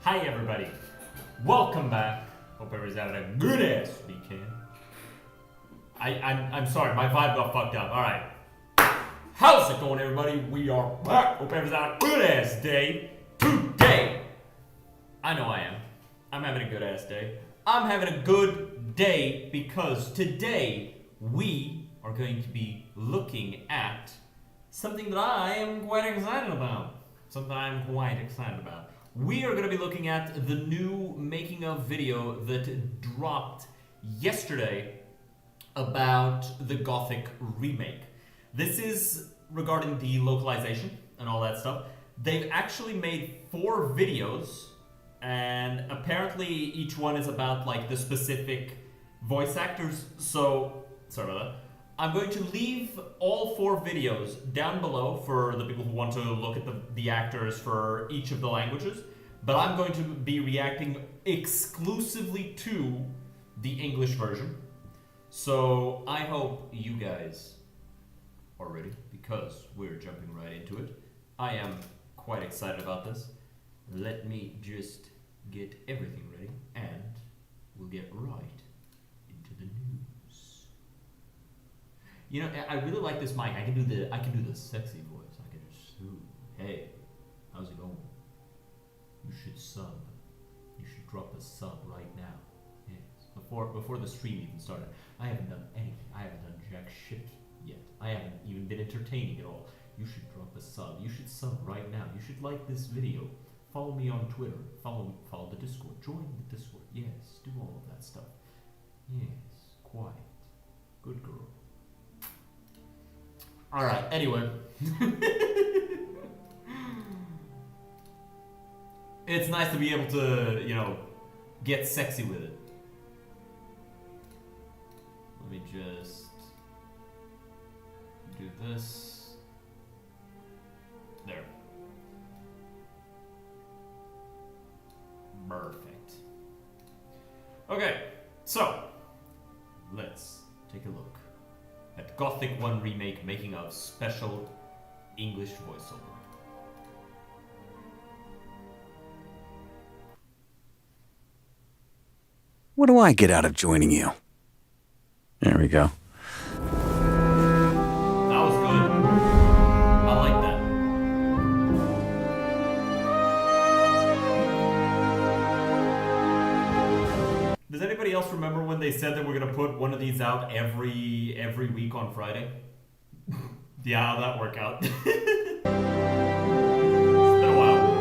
Hi everybody, welcome back. Hope everybody's having a good ass weekend. I'm sorry, my vibe got fucked up. Alright. How's it going everybody? We are back. Hope everybody's having a good ass day. Today, I know I am. I'm having a good ass day. I'm having a good day because today we are going to be looking at something that I am quite excited about. We are going to be looking at the new making of video that dropped yesterday about the Gothic remake. This is regarding the localization and all that stuff. They've actually made 4 videos, and apparently each one is about like the specific voice actors. So, sorry about that. I'm going to leave all 4 videos down below for the people who want to look at the actors for each of the languages, but I'm going to be reacting exclusively to the English version. So I hope you guys are ready because we're jumping right into it. I am quite excited about this. Let me just get everything ready and we'll get right into the news. You know, I really like this mic. I can do the sexy voice. I can just, ooh, hey, how's it going? You should sub. You should drop a sub right now. Yes. Before the stream even started. I haven't done anything. I haven't done jack shit yet. I haven't even been entertaining at all. You should drop a sub. You should sub right now. You should like this video. Follow me on Twitter. Follow the Discord. Join the Discord. Yes. Do all of that stuff. Yes. Quiet. Good girl. Alright, anyway. It's nice to be able to, you know, get sexy with it. Let me just do this. There. Perfect. Okay, so let's take a look at Gothic 1 Remake making of special English voiceover. What do I get out of joining you? There we go. That was good. I like that. Does anybody else remember when they said that we're gonna put one of these out every week on Friday? Yeah, how'd that work out? It's been a while.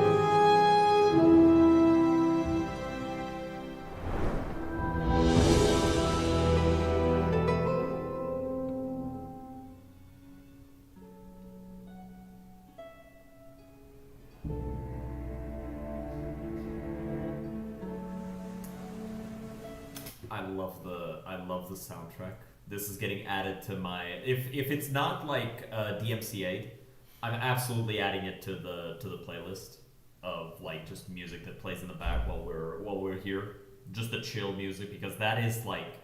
I love the soundtrack. This is getting added to my if it's not like DMCA, I'm absolutely adding it to the playlist of like just music that plays in the back while we're here. Just the chill music, because that is like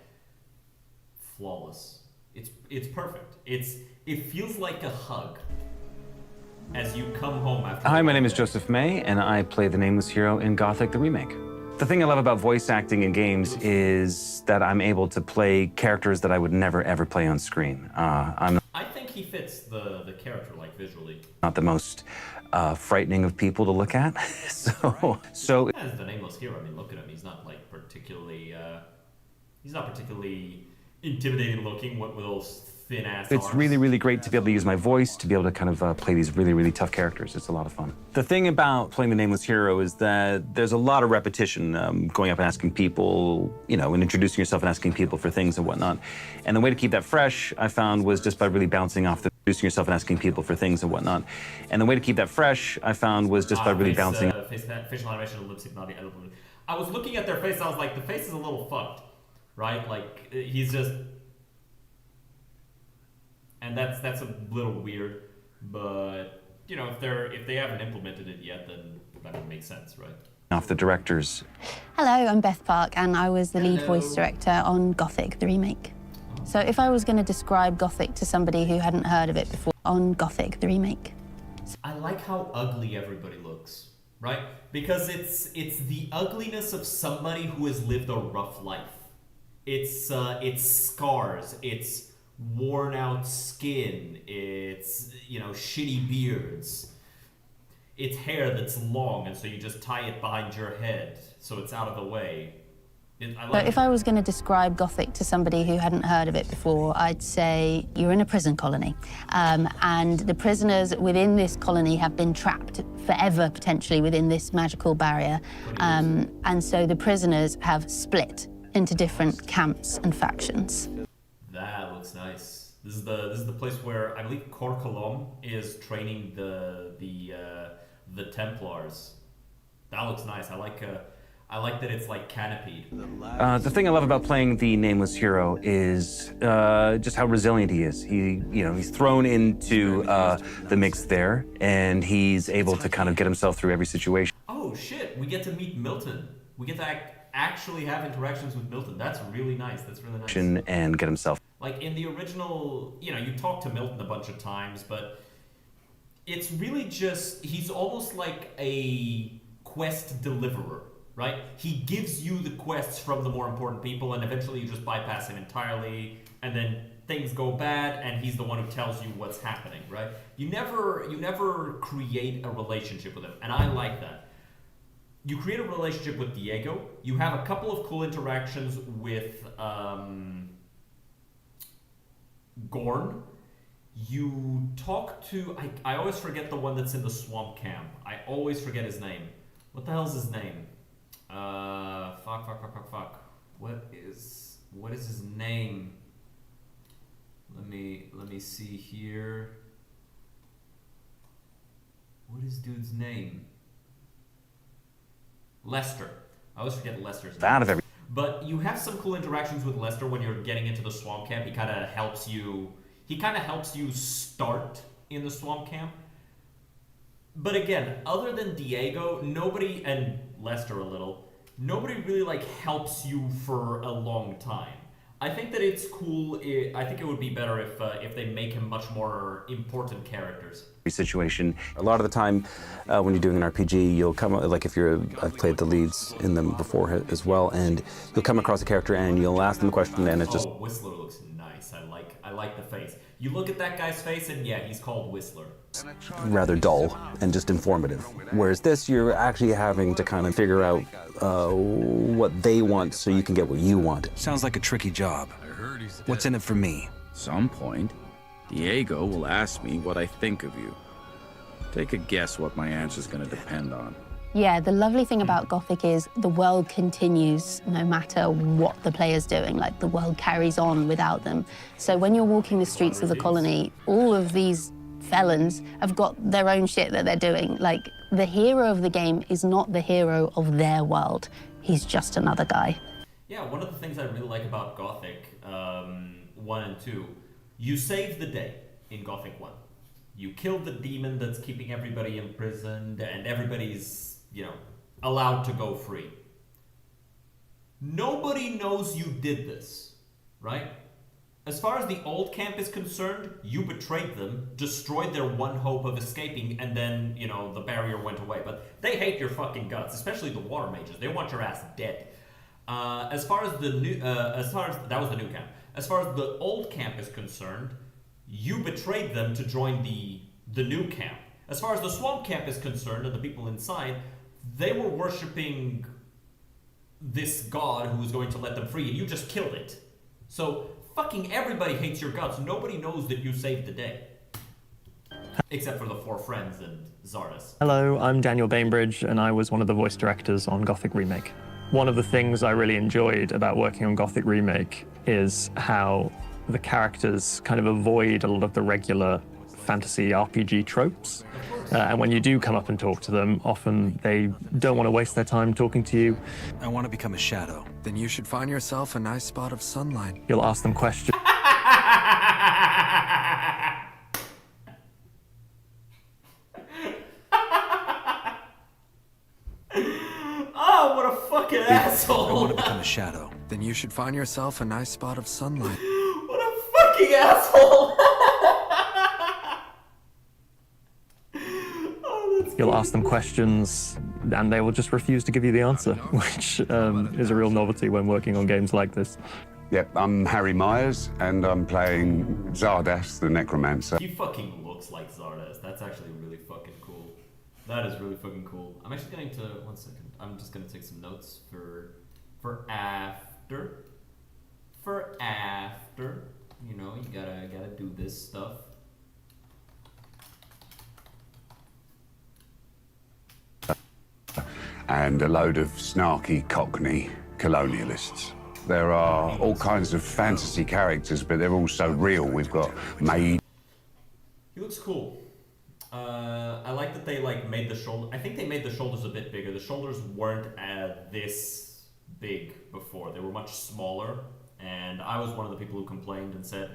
flawless. It's perfect. It feels like a hug as you come home after. Hi, my name is Joseph May, and I play the nameless hero in Gothic the Remake. The thing I love about voice acting in games is that I'm able to play characters that I would never, ever play on screen. I think he fits the character, like, visually. Not the most frightening of people to look at, so... As the nameless hero, I mean, look at him. He's not, like, particularly intimidating looking with those thin-ass It's arms. really, really great to be able to use my voice, to be able to kind of play these really, really tough characters. It's a lot of fun. The thing about playing the nameless hero is that there's a lot of repetition, going up and asking people, you know, and introducing yourself and asking people for things and whatnot. And the way to keep that fresh, I found, was just by really bouncing off the introducing yourself and asking people for things and whatnot. And the way to keep that fresh, I found, was just by really bouncing. Facial animation and lip sync, not editable. I was looking at their face, I was like, the face is a little fucked, right? Like, he's just... And that's a little weird, but you know, if they haven't implemented it yet, then that would make sense, right? Off the directors. Hello, I'm Beth Park, and I was the lead voice director on Gothic, the remake. So if I was going to describe Gothic to somebody who hadn't heard of it before, on Gothic, the remake. I like how ugly everybody looks. right? Because it's the ugliness of somebody who has lived a rough life. It's scars, it's worn out skin, it's, you know, shitty beards. It's hair that's long, and so you just tie it behind your head so it's out of the way. But if I was going to describe Gothic to somebody who hadn't heard of it before, I'd say you're in a prison colony. And the prisoners within this colony have been trapped forever, potentially, within this magical barrier. And so the prisoners have split into different camps and factions. That looks nice. This is the place where I believe Corcolom is training the Templars. That looks nice. I like that it's like canopied. The thing I love about playing the nameless hero is just how resilient he is. He's thrown into the mix there, and he's able to kind of get himself through every situation. Oh shit! We get to meet Milton. We get to actually have interactions with Milton. That's really nice. That's really nice. And get himself. Like in the original, you know, you talk to Milton a bunch of times, but it's really just he's almost like a quest deliverer. Right? He gives you the quests from the more important people, and eventually you just bypass him entirely, and then things go bad, and he's the one who tells you what's happening, right? You never create a relationship with him, and I like that. You create a relationship with Diego. You have a couple of cool interactions with Gorn. You talk to... I always forget the one that's in the swamp camp. I always forget his name. What the hell's his name? Fuck. What is his name? Let me see here. What is dude's name? Lester. I always forget Lester's name. But you have some cool interactions with Lester when you're getting into the swamp camp. He kind of helps you start in the swamp camp. But again, other than Diego, nobody, and Lester a little, nobody really like helps you for a long time. I think that it's cool. I think it would be better if they make him much more important characters. Situation. A lot of the time, when you're doing an RPG, you'll come like I've played the leads in them before as well, and you'll come across a character and you'll ask them a question, and it's just. Oh, Whistler looks nice. I like the face. You look at that guy's face, and yeah, he's called Whistler. Rather dull and just informative. Whereas this, you're actually having to kind of figure out what they want so you can get what you want. Sounds like a tricky job. What's in it for me? Some point, Diego will ask me what I think of you. Take a guess what my answer's gonna depend on. Yeah, the lovely thing about Gothic is the world continues no matter what the player's doing. Like, the world carries on without them. So when you're walking the streets of the colony, all of these felons have got their own shit that they're doing. Like, the hero of the game is not the hero of their world. He's just another guy. Yeah, one of the things I really like about Gothic 1 and 2, you save the day in Gothic 1. You kill the demon that's keeping everybody imprisoned, and everybody's, you know, allowed to go free. Nobody knows you did this, right? As far as the old camp is concerned, you betrayed them, destroyed their one hope of escaping, and then, you know, the barrier went away. But they hate your fucking guts, especially the water mages. They want your ass dead. As far as that was the new camp. As far as the old camp is concerned, you betrayed them to join the new camp. As far as the swamp camp is concerned, and the people inside, they were worshipping this god who was going to let them free, and you just killed it. So fucking everybody hates your guts. Nobody knows that you saved the day. Except for the 4 friends and Zardas. Hello, I'm Daniel Bainbridge, and I was one of the voice directors on Gothic Remake. One of the things I really enjoyed about working on Gothic Remake is how the characters kind of avoid a lot of the regular fantasy RPG tropes. And when you do come up and talk to them, often they don't want to waste their time talking to you. I want to become a shadow. Then you should find yourself a nice spot of sunlight. You'll ask them questions. Oh, what a fucking asshole! I want to become a shadow. Then you should find yourself a nice spot of sunlight. What a fucking asshole! You'll ask them questions and they will just refuse to give you the answer, which is a real novelty when working on games like this. Yep, I'm Harry Myers, and I'm playing Zardas, the Necromancer. He fucking looks like Zardas. That's actually really fucking cool. That is really fucking cool. I'm actually going to, 1 second. I'm just gonna take some notes for after. For after. You know, you gotta do this stuff. And a load of snarky Cockney colonialists. There are all kinds of fantasy characters, but they're also real. We've got Maid. He looks cool. I like that they like made the shoulder. I think they made the shoulders a bit bigger. The shoulders weren't this big before. They were much smaller. And I was one of the people who complained and said,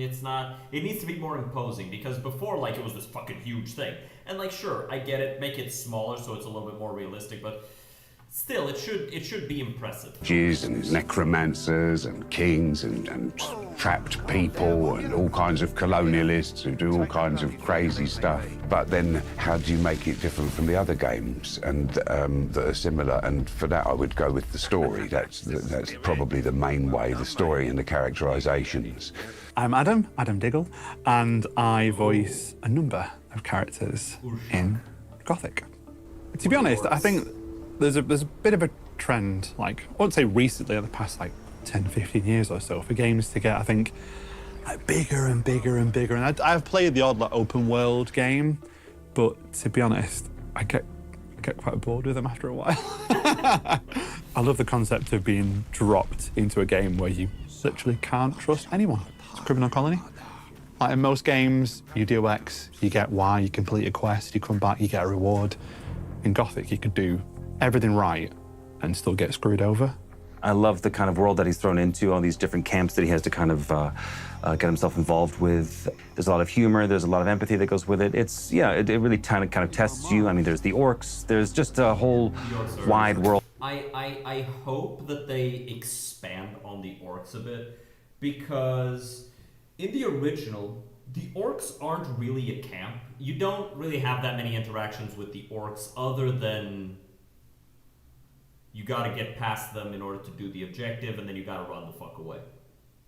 it's not, it needs to be more imposing, because before, like, it was this fucking huge thing. And, like, sure, I get it, make it smaller so it's a little bit more realistic, but still, it should be impressive. Jews and necromancers and kings and trapped people and all kinds of colonialists who do all kinds of crazy stuff. But then how do you make it different from the other games and that are similar? And for that, I would go with the story. That's probably the main way, the story and the characterizations. I'm Adam Diggle, and I voice a number of characters in Gothic. To be honest, I think there's a bit of a trend, like, I won't say recently, in the past, like, 10, 15 years or so, for games to get, I think, like, bigger and bigger and bigger. And I've played the odd, like, open world game, but to be honest, I get quite bored with them after a while. I love the concept of being dropped into a game where you literally can't trust anyone. It's a criminal colony. Like in most games, you do X, you get Y, you complete a quest, you come back, you get a reward. In Gothic, you could do everything right and still get screwed over. I love the kind of world that he's thrown into, all these different camps that he has to kind of get himself involved with. There's a lot of humor, there's a lot of empathy that goes with it. It's, yeah, it really kind of tests you. I mean, there's the orcs, there's just a whole wide world. I hope that they expand on the orcs a bit, because in the original, the orcs aren't really a camp. You don't really have that many interactions with the orcs other than you gotta get past them in order to do the objective, and then you gotta run the fuck away.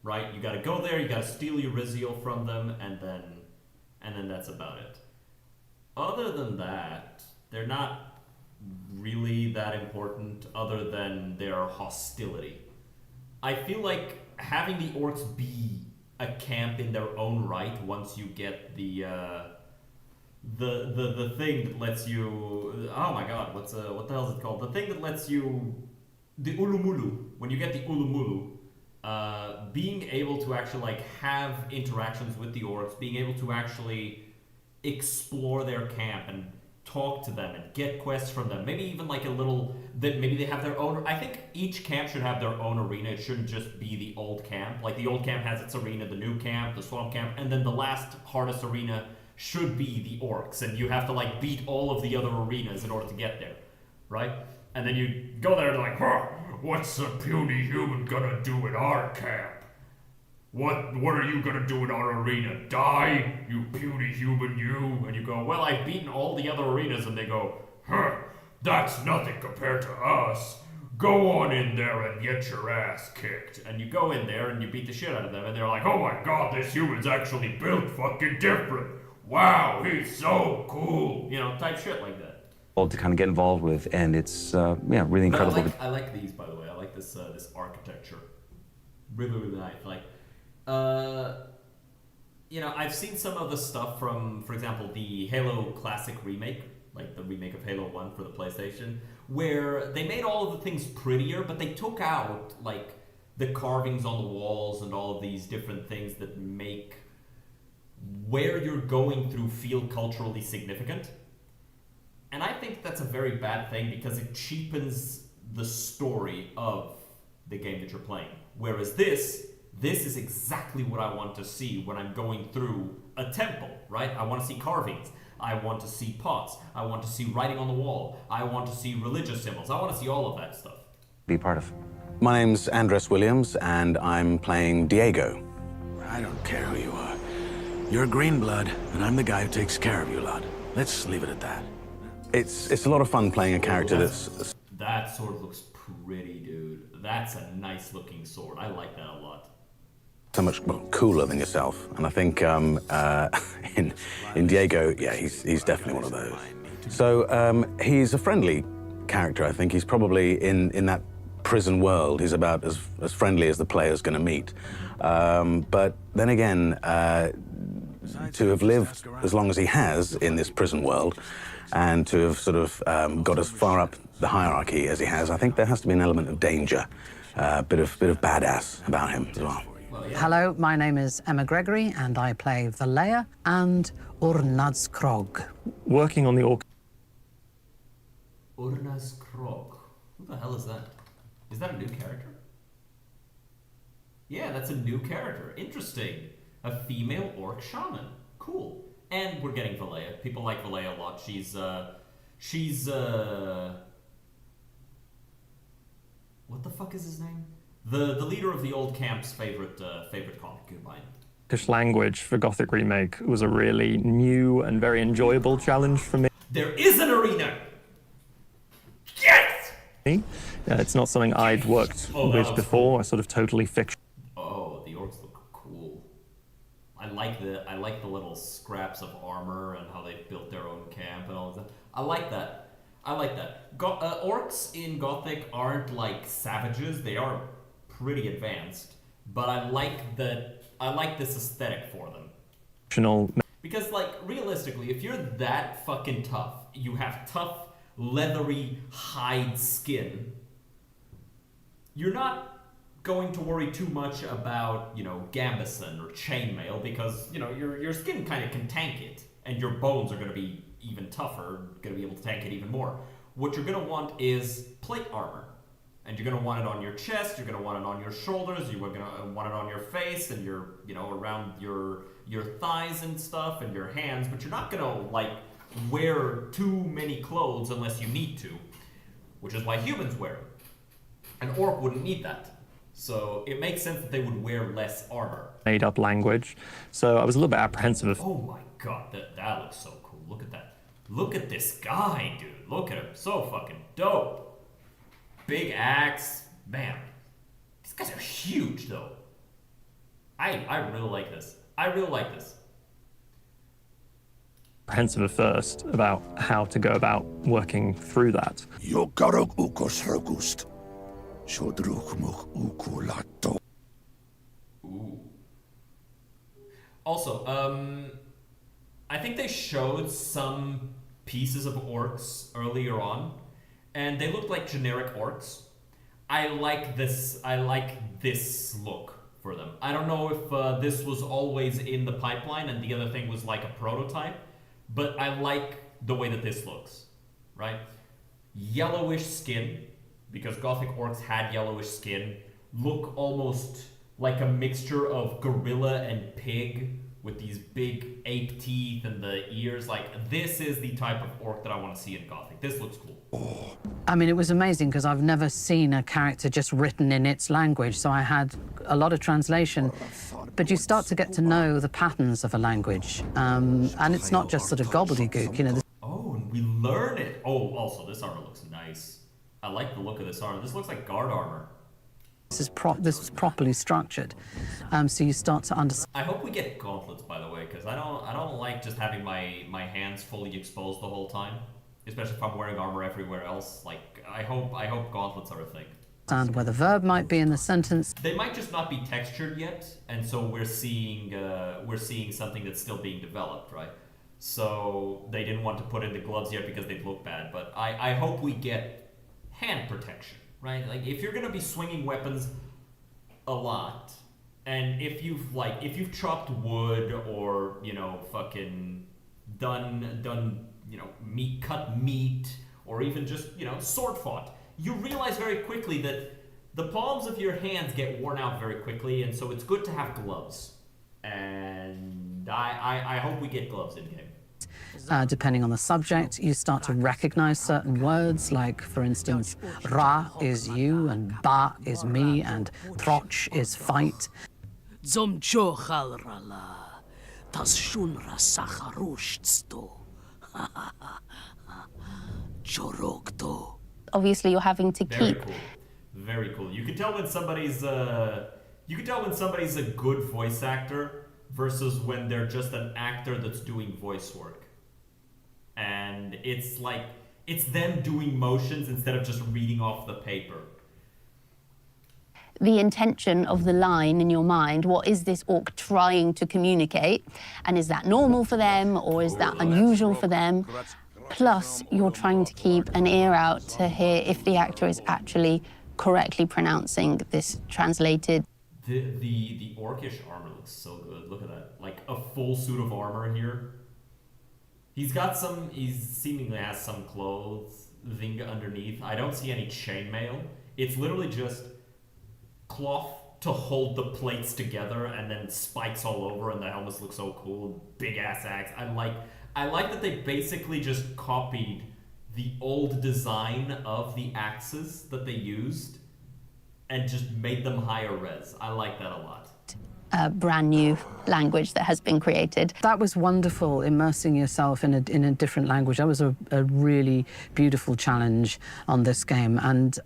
Right? You gotta go there, you gotta steal your Riziel from them, and then that's about it. Other than that, they're not really that important other than their hostility. I feel like having the orcs be a camp in their own right once you get the thing that lets you, oh my god, what the hell is it called? The thing that lets you, the Ulumulu. When you get the Ulumulu, being able to actually like have interactions with the orcs, being able to actually explore their camp and talk to them and get quests from them, maybe even like a little, that maybe they have their own, I think each camp should have their own arena. It shouldn't just be the old camp. Like the old camp has its arena, the new camp, the swamp camp, and then the last hardest arena should be the orcs, and you have to like beat all of the other arenas in order to get there, right? And then you go there and like, what's a puny human gonna do in our camp? What are you gonna do in our arena? Die, you puny human, you? And you go, well, I've beaten all the other arenas, and they go, that's nothing compared to us. Go on in there and get your ass kicked. And you go in there and you beat the shit out of them, and they're like, oh my god, this human's actually built fucking different. Wow, he's so cool. You know, type shit like that. To kind of get involved with, and it's yeah, really incredible. I like these, by the way. I like this this architecture. Really, really nice. Like, you know, I've seen some of the stuff from, for example, the Halo Classic remake, like the remake of Halo 1 for the PlayStation, where they made all of the things prettier, but they took out like the carvings on the walls and all of these different things that make where you're going through feel culturally significant. And I think that's a very bad thing, because it cheapens the story of the game that you're playing. Whereas this is exactly what I want to see when I'm going through a temple, right? I want to see carvings. I want to see pots. I want to see writing on the wall. I want to see religious symbols. I want to see all of that stuff. Be part of. My name's Andres Williams, and I'm playing Diego. I don't care who you are. You're a green blood, and I'm the guy who takes care of you lot. Let's leave it at that. It's a lot of fun playing a character that's... That sword looks pretty, dude. That's a nice looking sword. I like that a lot. So much cooler than yourself, and I think in Diego, yeah, he's definitely one of those. So he's a friendly character. I think he's probably in that prison world. He's about as friendly as the player's going to meet. But then again, to have lived as long as he has in this prison world, and to have sort of got as far up the hierarchy as he has, I think there has to be an element of danger, a bit of badass about him as well. Hello, my name is Emma Gregory, and I play Valea and Urnaz Krog. Working on the orc. Urnaz Krog. Who the hell is that? Is that a new character? Yeah, that's a new character. Interesting. A female orc shaman. Cool. And we're getting Valea. People like Valea a lot. She's what the fuck is his name? The leader of the old camp's favorite comic. Goodbye. Turkish language for Gothic Remake was a really new and very enjoyable challenge for me. There is an arena! Yes! It's not something I'd worked with before. I sort of totally fiction. Oh, the orcs look cool. I like the little scraps of armor and how they built their own camp and all of that. I like that. Orcs in Gothic aren't like savages. They are pretty advanced, but I like this aesthetic for them. Because like realistically, if you're that fucking tough, you have tough leathery hide skin, you're not going to worry too much about, you know, gambeson or chainmail, because, you know, your skin kind of can tank it, and your bones are going to be even tougher, going to be able to tank it even more. What you're going to want is plate armor. And you're going to want it on your chest, you're going to want it on your shoulders, you're going to want it on your face and your, you know, around your thighs and stuff and your hands, but you're not going to, like, wear too many clothes unless you need to, which is why humans wear them. An orc wouldn't need that. So it makes sense that they would wear less armor. Made up language. So I was a little bit apprehensive of... Oh my god, that looks so cool. Look at that. Look at this guy, dude. Look at him. So fucking dope. Big axe. Man. These guys are huge, though. I really like this. I really like this. Apprehensive at first about how to go about working through that. Ooh. Also, I think they showed some pieces of orcs earlier on, and they looked like generic orcs. I like this look for them. I don't know if this was always in the pipeline and the other thing was like a prototype, but I like the way that this looks, right? Yellowish skin, because Gothic orcs had yellowish skin, look almost like a mixture of gorilla and pig with these big ape teeth and the ears. Like, this is the type of orc that I want to see in Gothic. This looks cool. I mean, it was amazing because I've never seen a character just written in its language, so I had a lot of translation. But you start to get to know the patterns of a language, and it's not just sort of gobbledygook, you know. Oh, and we learn it. Oh, also, this armor looks nice. I like the look of this armor. This looks like guard armor. This is properly structured, so you start to understand. I hope we get gauntlets, by the way, because I don't like just having my hands fully exposed the whole time, especially if I'm wearing armor everywhere else. Like, I hope gauntlets are a thing. Understand where the verb might be in the sentence. They might just not be textured yet, and so we're seeing something that's still being developed, right? So they didn't want to put in the gloves yet because they'd look bad. But I hope we get hand protection. Right? Like, if you're gonna be swinging weapons a lot, and if you've chopped wood or, you know, fucking done, you know, cut meat, or even just, you know, sword fought, you realize very quickly that the palms of your hands get worn out very quickly, and so it's good to have gloves. And I hope we get gloves in game. Depending on the subject, you start to recognize certain words, like, for instance, Ra is you, and Ba is me, and Troch is fight. Obviously, you're having to Very keep cool. Very cool. You can tell when somebody's a good voice actor versus when they're just an actor that's doing voice work. And it's like it's them doing motions instead of just reading off the paper. the intention of the line in your mind. What is this orc trying to communicate? And is that normal for them or is that unusual for them? Plus, you're trying to keep an ear out to hear if the actor is actually correctly pronouncing this translated. The orcish armor looks so good. Look at that. Like a full suit of armor here. He seemingly has some clothing underneath. I don't see any chainmail. It's literally just cloth to hold the plates together and then spikes all over, and the helmets look so cool. Big ass axe. I like that they basically just copied the old design of the axes that they used and just made them higher res. I like that a lot. A brand new language that has been created. That was wonderful, immersing yourself in a different language. That was a really beautiful challenge on this game, and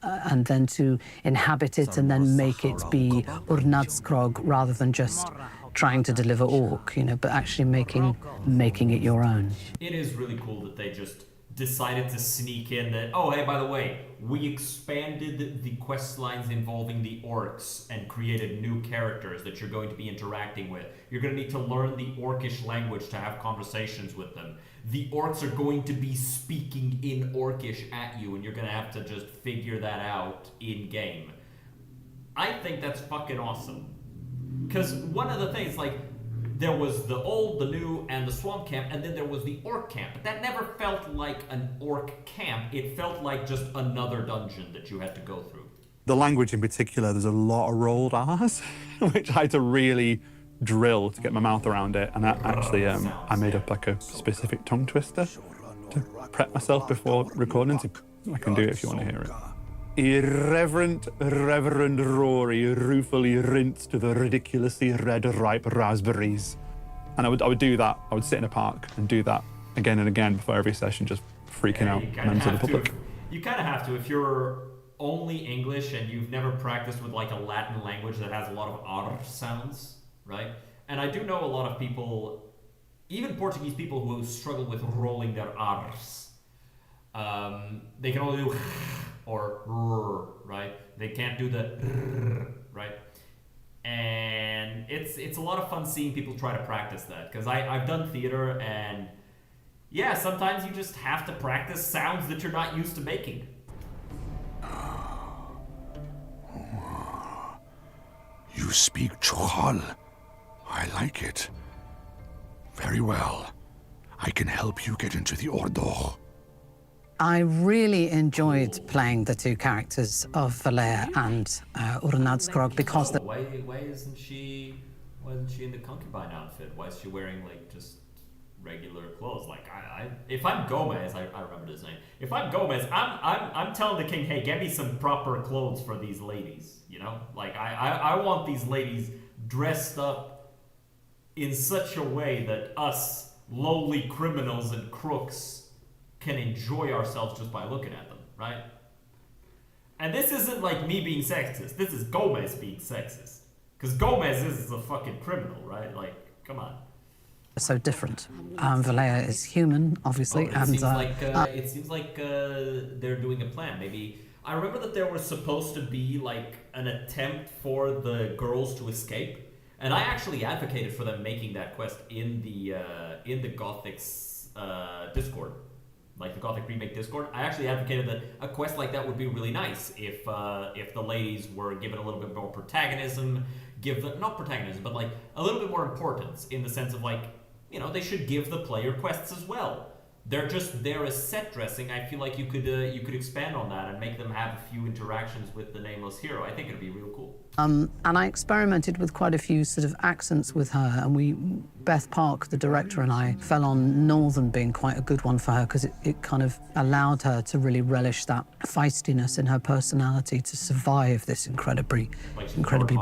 then to inhabit it and then make it be Urnadskroג rather than just trying to deliver orc, you know, but actually making it your own. It is really cool that they just decided to sneak in that, oh, hey, by the way, we expanded the quest lines involving the orcs and created new characters that you're going to be interacting with. You're going to need to learn the orcish language to have conversations with them. The orcs are going to be speaking in orcish at you, and you're going to have to just figure that out in-game. I think that's fucking awesome. Because one of the things, like, there was the old, the new, and the swamp camp, and then there was the orc camp. But that never felt like an orc camp. It felt like just another dungeon that you had to go through. The language in particular, there's a lot of rolled R's, which I had to really drill to get my mouth around it. And that actually, I made up like a specific tongue twister to prep myself before recording. So I can do it if you want to hear it. Irreverent Reverend Rory ruefully rinsed the ridiculously red ripe raspberries. And I would do that. I would sit in a park and do that again and again before every session, just freaking out members of the public. You kind of have to if you're only English and you've never practiced with like a Latin language that has a lot of R sounds, right? And I do know a lot of people, even Portuguese people, who struggle with rolling their R's. They can only do or rrr, right? They can't do the rrr, right? And it's a lot of fun seeing people try to practice that, because I've done theater, and yeah, sometimes you just have to practice sounds that you're not used to making. You speak Troll. I like it. Very well. I can help you get into the Order. I really enjoyed playing the two characters of Valea and Urnadskroג because why isn't she in the concubine outfit? Why is she wearing like just regular clothes? Like if I'm Gomez, I remember his name. If I'm Gomez, I'm telling the king, hey, get me some proper clothes for these ladies. You know, like I want these ladies dressed up in such a way that us lowly criminals and crooks can enjoy ourselves just by looking at them, right? And this isn't like me being sexist. This is Gomez being sexist. Because Gomez is a fucking criminal, right? Like, come on. so different. Valea is human, obviously, it seems like they're doing a plan. Maybe I remember that there was supposed to be like an attempt for the girls to escape, and I actually advocated for them making that quest in the Gothic's Discord. Like the Gothic Remake Discord, I actually advocated that a quest like that would be really nice if the ladies were given a little bit more protagonism, not protagonism, but like a little bit more importance in the sense of like, you know, they should give the player quests as well. They're just there as set dressing. I feel like you could expand on that and make them have a few interactions with the nameless hero. I think it'd be real cool. And I experimented with quite a few sort of accents with her, and Beth Park, the director, and I fell on Northern being quite a good one for her, because it kind of allowed her to really relish that feistiness in her personality to survive this incredibly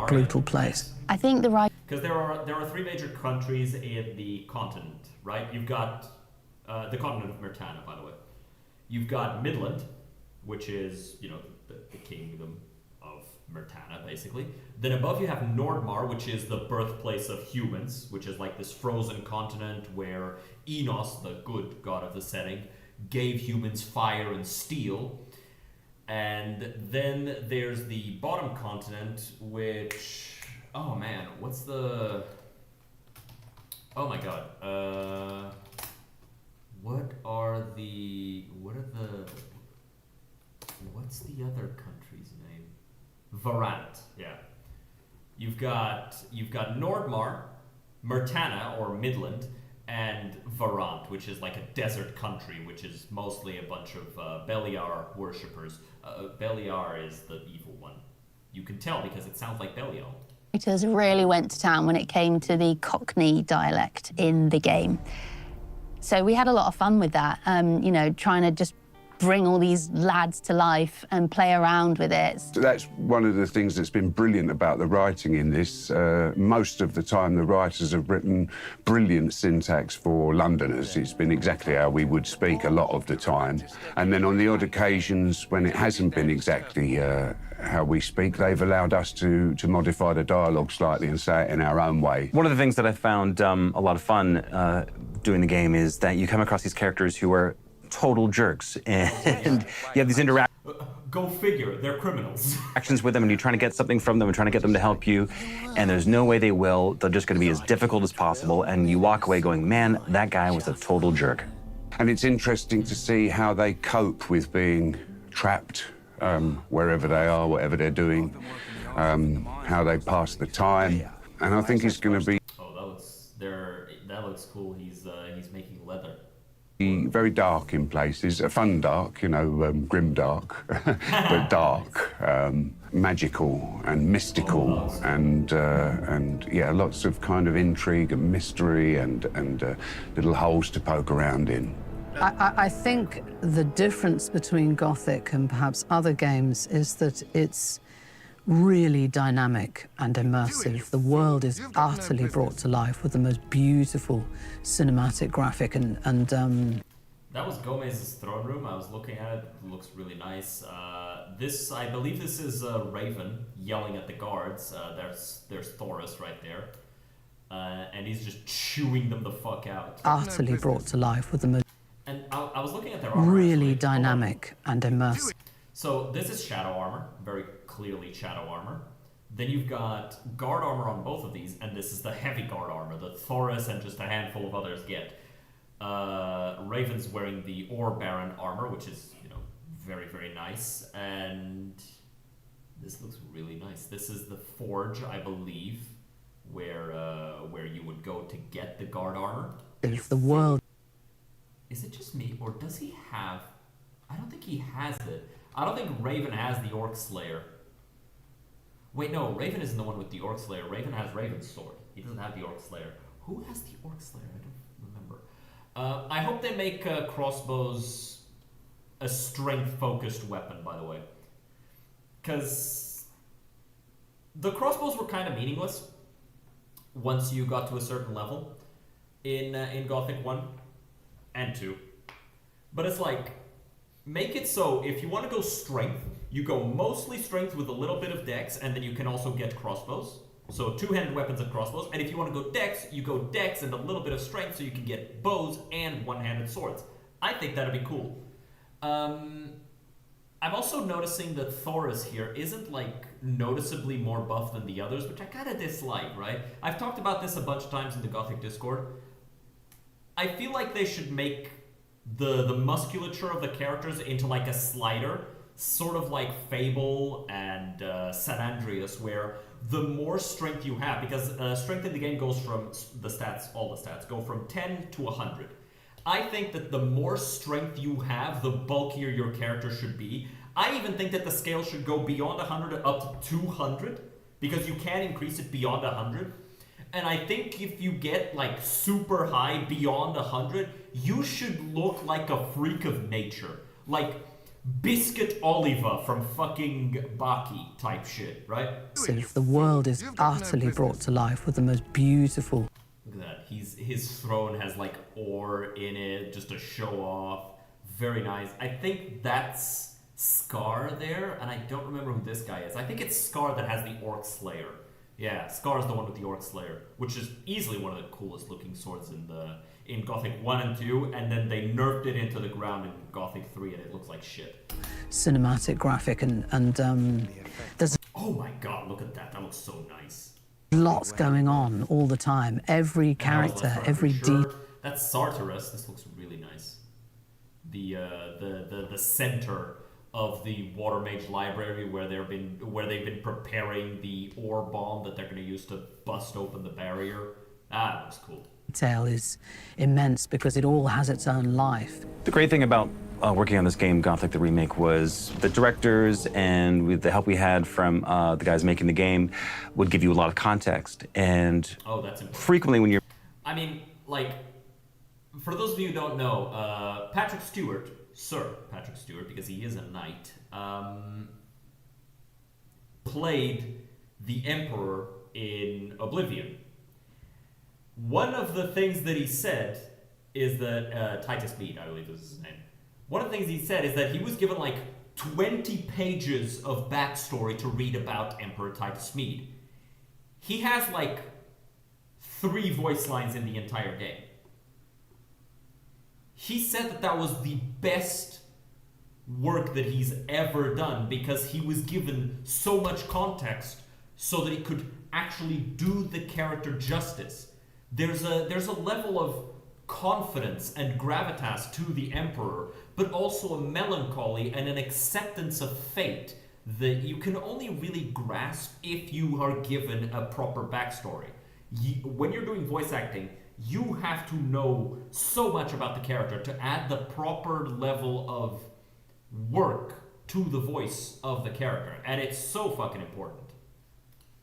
brutal place. I think because there are three major countries in the continent, right? You've got the continent of Mirtana, by the way. You've got Midland, which is, you know, the kingdom of Mertana, basically. Then above you have Nordmar, which is the birthplace of humans, which is like this frozen continent where Enos, the good god of the setting, gave humans fire and steel. And then there's the bottom continent, which... Oh man, what's the... Oh my god. What's the other country's name? Varant, yeah. You've got Nordmar, Mertana, or Midland, and Varant, which is like a desert country, which is mostly a bunch of Beliar worshippers. Beliar is the evil one. You can tell because it sounds like Belial. Writers really went to town when it came to the Cockney dialect in the game. So we had a lot of fun with that, you know, trying to just bring all these lads to life and play around with it. That's one of the things that's been brilliant about the writing in this. Most of the time, the writers have written brilliant syntax for Londoners. It's been exactly how we would speak a lot of the time. And then on the odd occasions when it hasn't been exactly how we speak, they've allowed us to modify the dialogue slightly and say it in our own way. One of the things that I found a lot of fun doing the game is that you come across these characters who are total jerks, and you have these interactions. Go figure, they're criminals. Actions with them, and you're trying to get something from them and trying to get them to help you, and there's no way they will. They're just going to be as difficult as possible, and you walk away going, man, that guy was a total jerk. And it's interesting to see how they cope with being trapped wherever they are, whatever they're doing, how they pass the time. And I think it's going to be... Oh, that looks cool. He's making leather. Very dark in places, a fun dark, you know, grim dark, but dark, magical and mystical, and yeah, lots of kind of intrigue and mystery and little holes to poke around in. I think the difference between Gothic and perhaps other games is that it's really dynamic and immersive. The world is utterly brought to life with the most beautiful cinematic graphic and That was Gomez's throne room. I was looking at it. It looks really nice. I believe this is Raven yelling at the guards. There's Thoris right there. And he's just chewing them the fuck out. Utterly brought to life with the most... And I was looking at their armor. Really dynamic and immersive. So this is shadow armor, very clearly shadow armor. Then you've got guard armor on both of these, and this is the heavy guard armor that Thoris and just a handful of others get. Raven's wearing the Ore Baron armor, which is, you know, very, very nice. And this looks really nice. This is the forge, I believe, where you would go to get the guard armor. If the world... Is it just me, or does he have... I don't think he has it. I don't think Raven has the Orc Slayer. Wait, no, Raven isn't the one with the Orc Slayer. Raven has Raven's sword. He doesn't have the Orc Slayer. Who has the Orc Slayer? I don't remember. I hope they make crossbows a strength-focused weapon, by the way. Because the crossbows were kind of meaningless once you got to a certain level in Gothic 1 and 2. But it's like... Make it so if you want to go strength, you go mostly strength with a little bit of dex, and then you can also get crossbows. So two-handed weapons and crossbows. And if you want to go dex, you go dex and a little bit of strength, so you can get bows and one-handed swords. I think that'd be cool. I'm also noticing that Thoris here isn't like noticeably more buff than the others, which I kind of dislike, right? I've talked about this a bunch of times in the Gothic Discord. I feel like they should make the musculature of the characters into like a slider, sort of like Fable and San Andreas, where the more strength you have, because strength in the game goes from all the stats go from 10 to 100. I think that the more strength you have, the bulkier your character should be. I even think that the scale should go beyond 100 up to 200, because you can increase it beyond 100. And I think if you get like super high beyond 100, you should look like a freak of nature. Like Biscuit Oliva from fucking Baki type shit, right? The world is utterly brought to life with the most beautiful... Look at that. His throne has like ore in it just to show off. Very nice. I think that's Scar there, and I don't remember who this guy is. I think it's Scar that has the Orc Slayer. Yeah, Scar is the one with the Orc Slayer, which is easily one of the coolest looking swords in Gothic 1 and 2, and then they nerfed it into the ground in Gothic 3, and it looks like shit. Cinematic graphic, and there's Oh my god, look at that. That looks so nice. lots going on all the time. Every character, every detail. That's Sartorus. This looks really nice. The center of the Water Mage library where they've been preparing the ore bomb that they're going to use to bust open the barrier. That looks cool. Detail is immense because it all has its own life. The great thing about working on this game, Gothic the Remake, was the directors and with the help we had from the guys making the game would give you a lot of context. And oh, that's important. Frequently when you're... I mean, like, for those of you who don't know, Patrick Stewart, Sir Patrick Stewart, because he is a knight, played the Emperor in Oblivion. One of the things that he said is that, Titus Mead, I believe is his name. One of the things he said is that he was given like 20 pages of backstory to read about Emperor Titus Mead. He has like 3 voice lines in the entire game. He said that that was the best work that he's ever done because he was given so much context so that he could actually do the character justice. There's a level of confidence and gravitas to the Emperor, but also a melancholy and an acceptance of fate that you can only really grasp if you are given a proper backstory. When you're doing voice acting, you have to know so much about the character to add the proper level of work to the voice of the character, and it's so fucking important.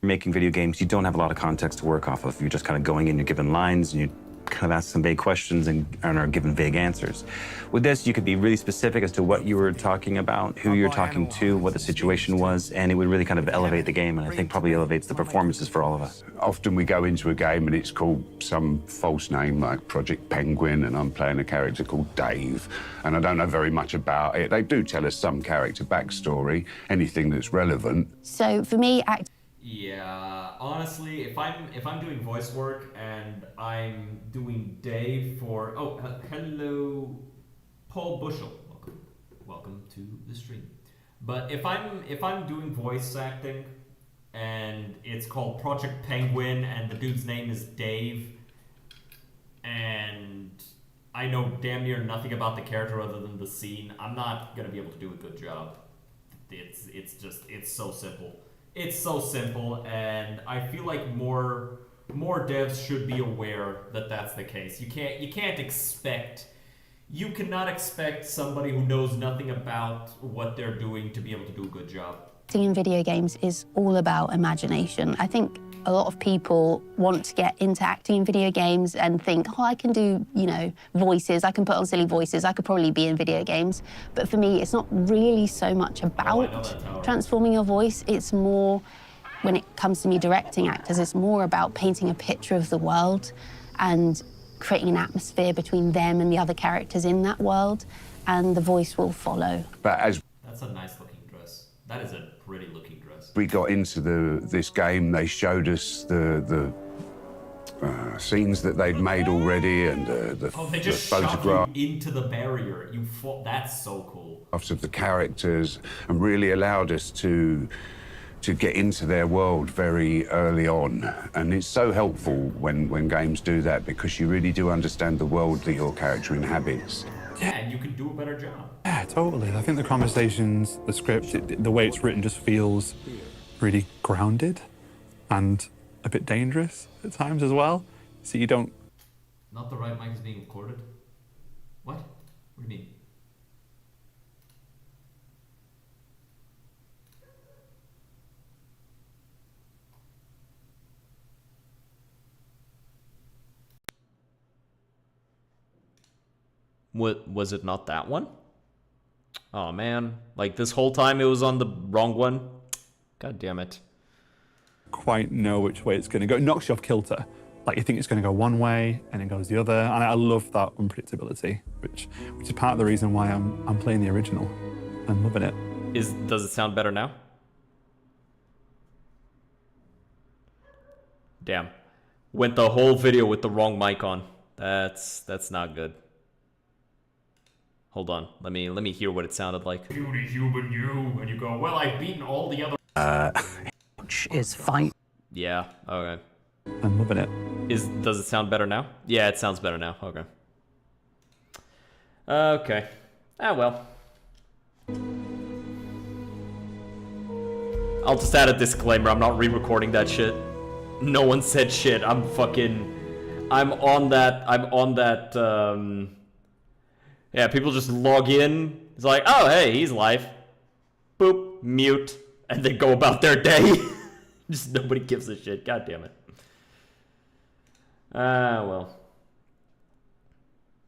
Making video games, you don't have a lot of context to work off of. You're just kind of going in, you're given lines, and you kind of ask some vague questions and are given vague answers. With this, you could be really specific as to what you were talking about, who you're talking to, what the situation was, and it would really kind of elevate the game, and I think probably elevates the performances for all of us. Often we go into a game and it's called some false name like Project Penguin, and I'm playing a character called Dave, and I don't know very much about it. They do tell us some character backstory, anything that's relevant. So for me, Yeah, honestly, if I'm doing voice work and I'm doing Dave for hello, Paul Bushel, welcome to the stream. But if I'm doing voice acting and it's called Project Penguin and the dude's name is Dave, and I know damn near nothing about the character other than the scene, I'm not gonna be able to do a good job. It's so simple. It's so simple, and I feel like more devs should be aware that that's the case. You cannot expect somebody who knows nothing about what they're doing to be able to do a good job. Acting in video games is all about imagination. I think a lot of people want to get into acting in video games and think, oh, I can do, voices, I can put on silly voices, I could probably be in video games. But for me, it's not really so much about transforming your voice. It's more, when it comes to me directing actors, it's more about painting a picture of the world and creating an atmosphere between them and the other characters in that world, and the voice will follow. But as that's a nice looking dress. That is a pretty looking dress. we got into this game, they showed us the scenes that they'd made already and they just shot you into the barrier. That's so cool. Of the characters, and really allowed us to get into their world very early on. And it's so helpful when games do that, because you really do understand the world that your character inhabits. Yeah, and you can do a better job. Yeah, totally. I think the conversations, the script, the way it's written just feels really grounded and a bit dangerous at times as well. So you don't... Not the right mic is being recorded? What? What do you mean? What, was it not that one? Oh man, like this whole time it was on the wrong one? God damn it. Quite know which way it's going to go. It knocks you off kilter Like you think it's going to go one way and it goes the other, and I love that unpredictability, which is part of the reason why I'm playing the original and loving it. Does it sound better now? Damn. Went the whole video with the wrong mic on. That's not good. Hold on. Let me hear what it sounded like. Beauty human you, and you go, well, I've beaten all the other is fight. Yeah, okay. I'm loving it. Does it sound better now? Yeah, it sounds better now. Okay. Okay. Ah, well. I'll just add a disclaimer. I'm not re-recording that shit. No one said shit. I'm on that, yeah, people just log in. It's like, oh, hey, he's live. Boop, mute, and they go about their day. Just nobody gives a shit. God damn it. Ah, well.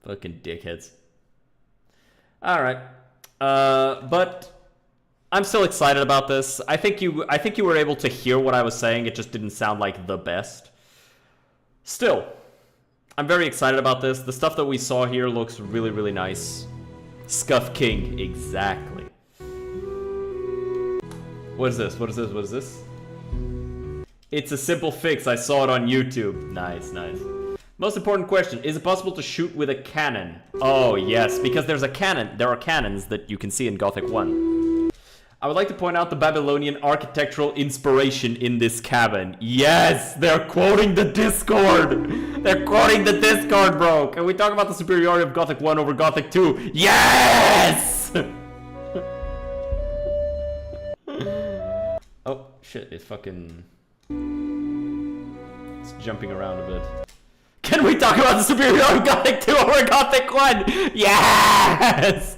Fucking dickheads. Alright. But I'm still excited about this. I think you were able to hear what I was saying. It just didn't sound like the best. Still, I'm very excited about this. The stuff that we saw here looks really, really nice. Scuff King, exactly. What is this? What is this? What is this? It's a simple fix. I saw it on YouTube. Nice, nice. Most important question. Is it possible to shoot with a cannon? Oh, yes, because there's a cannon. There are cannons that you can see in Gothic 1. I would like to point out the Babylonian architectural inspiration in this cabin. Yes, they're quoting the Discord. They're quoting the Discord, bro. Can we talk about the superiority of Gothic 1 over Gothic 2? Yes! Oh, shit, it's fucking... It's jumping around a bit. Can we talk about the superiority of Gothic 2 over Gothic 1? Yes!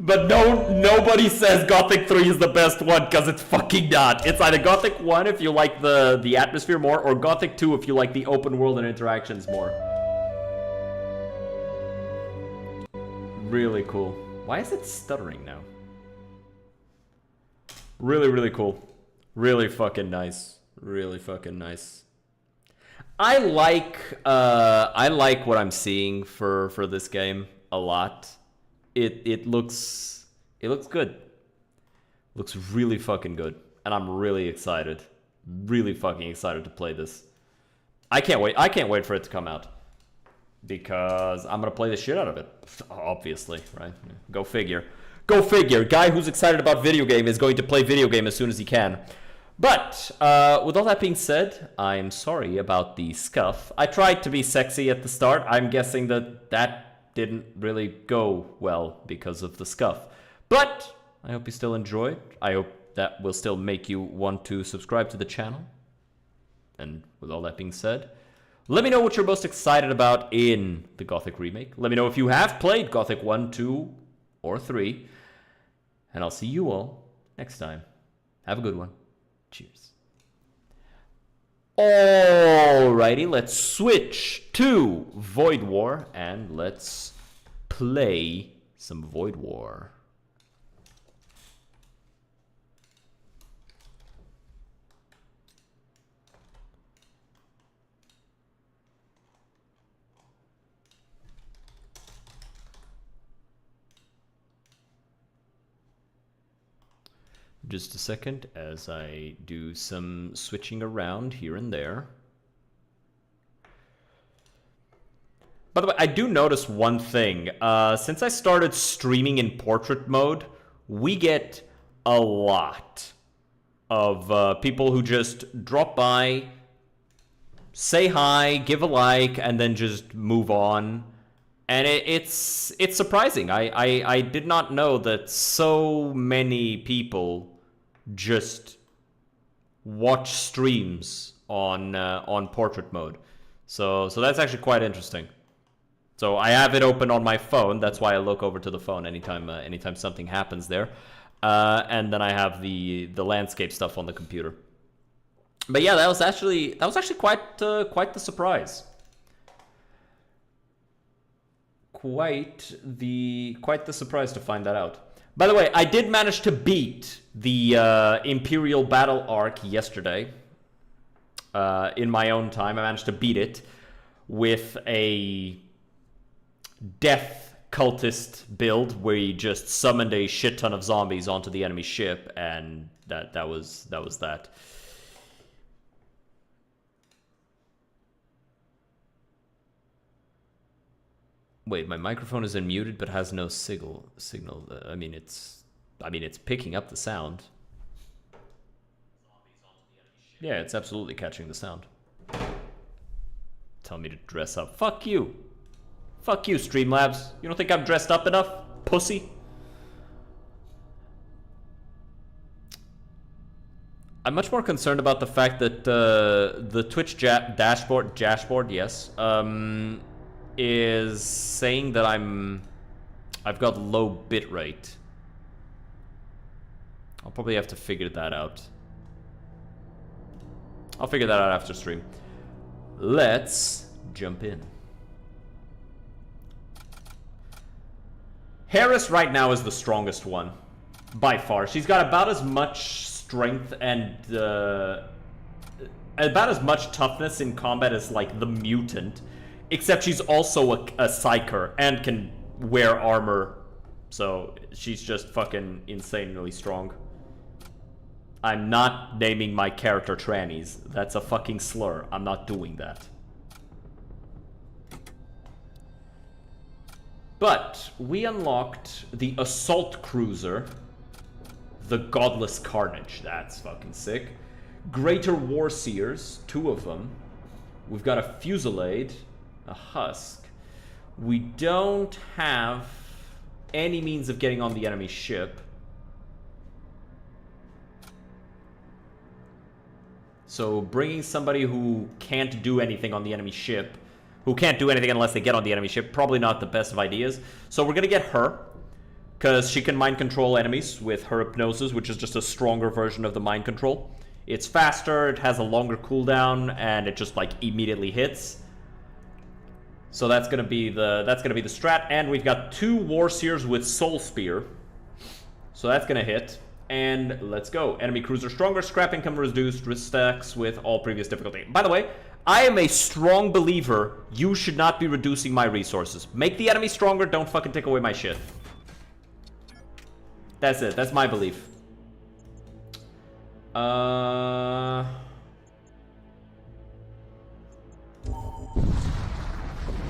But nobody says Gothic 3 is the best one, because it's fucking not. It's either Gothic 1 if you like the atmosphere more, or Gothic 2 if you like the open world and interactions more. Really cool. Why is it stuttering now? Really, really cool. Really fucking nice. Really fucking nice. I like what I'm seeing for this game a lot. It looks good. Looks really fucking good, and I'm really excited. Really fucking excited to play this. I can't wait. I can't wait for it to come out, because I'm gonna play the shit out of it. Obviously, right? Go figure. Go figure. Guy who's excited about video game is going to play video game as soon as he can. But, with all that being said, I'm sorry about the scuff. I tried to be sexy at the start. I'm guessing that didn't really go well because of the scuff. But, I hope you still enjoyed. I hope that will still make you want to subscribe to the channel. And with all that being said, let me know what you're most excited about in the Gothic remake. Let me know if you have played Gothic 1, 2, or 3. And I'll see you all next time. Have a good one. Cheers. Alrighty, let's switch to Void War and let's play some Void War. Just a second as I do some switching around here and there. By the way, I do notice one thing. Since I started streaming in portrait mode, we get a lot of people who just drop by, say hi, give a like, and then just move on. And it's surprising. I did not know that so many people just watch streams on portrait mode. So that's actually quite interesting. So I have it open on my phone. That's why I look over to the phone anytime something happens there. And then I have the landscape stuff on the computer. But yeah, that was actually quite the surprise. Quite the surprise to find that out. By the way, I did manage to beat the Imperial Battle arc yesterday. in my own time. I managed to beat it with a death cultist build where he just summoned a shit ton of zombies onto the enemy ship, and that was that. Wait, my microphone is unmuted but has no signal. I mean it's picking up the sound. Yeah, it's absolutely catching the sound. Tell me to dress up. Fuck you. Fuck you, Streamlabs. You don't think I'm dressed up enough? Pussy. I'm much more concerned about the fact that the Twitch dashboard, yes, is saying that I've got low bit rate. I'll probably have to figure that out. I'll figure that out after stream. Let's jump in. Harris right now is the strongest one, by far. She's got about as much strength and about as much toughness in combat as like the mutant, except she's also a psyker and can wear armor, so she's just fucking insanely strong. I'm not naming my character trannies. That's a fucking slur. I'm not doing that. But we unlocked the assault cruiser, the Godless Carnage. That's fucking sick. Greater Warseers, 2 of them. We've got a Fusillade, a Husk. We don't have any means of getting on the enemy ship. So bringing somebody who can't do anything on the enemy ship, who can't do anything unless they get on the enemy ship, probably not the best of ideas. So we're gonna get her, because she can mind control enemies with her hypnosis, which is just a stronger version of the mind control. It's faster, it has a longer cooldown, and it just like immediately hits. So that's gonna be the strat. And we've got 2 Warseers with Soul Spear, so that's gonna hit. And let's go. Enemy cruiser stronger, scrap income reduced, stacks with all previous difficulty. By the way, I am a strong believer you should not be reducing my resources. Make the enemy stronger, don't fucking take away my shit. That's it, that's my belief.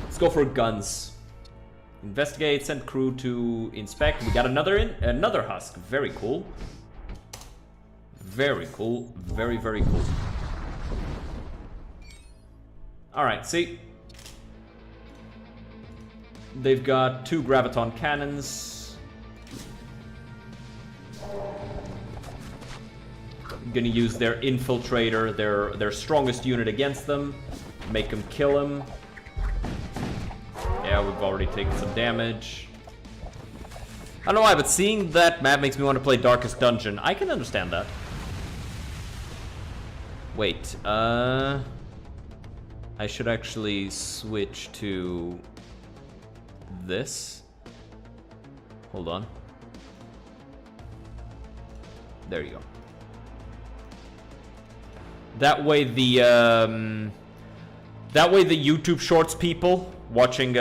Let's go for guns. Investigate, send crew to inspect. We got another husk. Very cool. Very cool. Very, very cool. Alright, see. They've got 2 graviton cannons. I'm gonna use their infiltrator, their strongest unit against them. Make them kill him. Yeah, we've already taken some damage. I don't know why, but seeing that map makes me want to play Darkest Dungeon. I can understand that. Wait, I should actually switch to this. Hold on. There you go. That way the YouTube Shorts people watching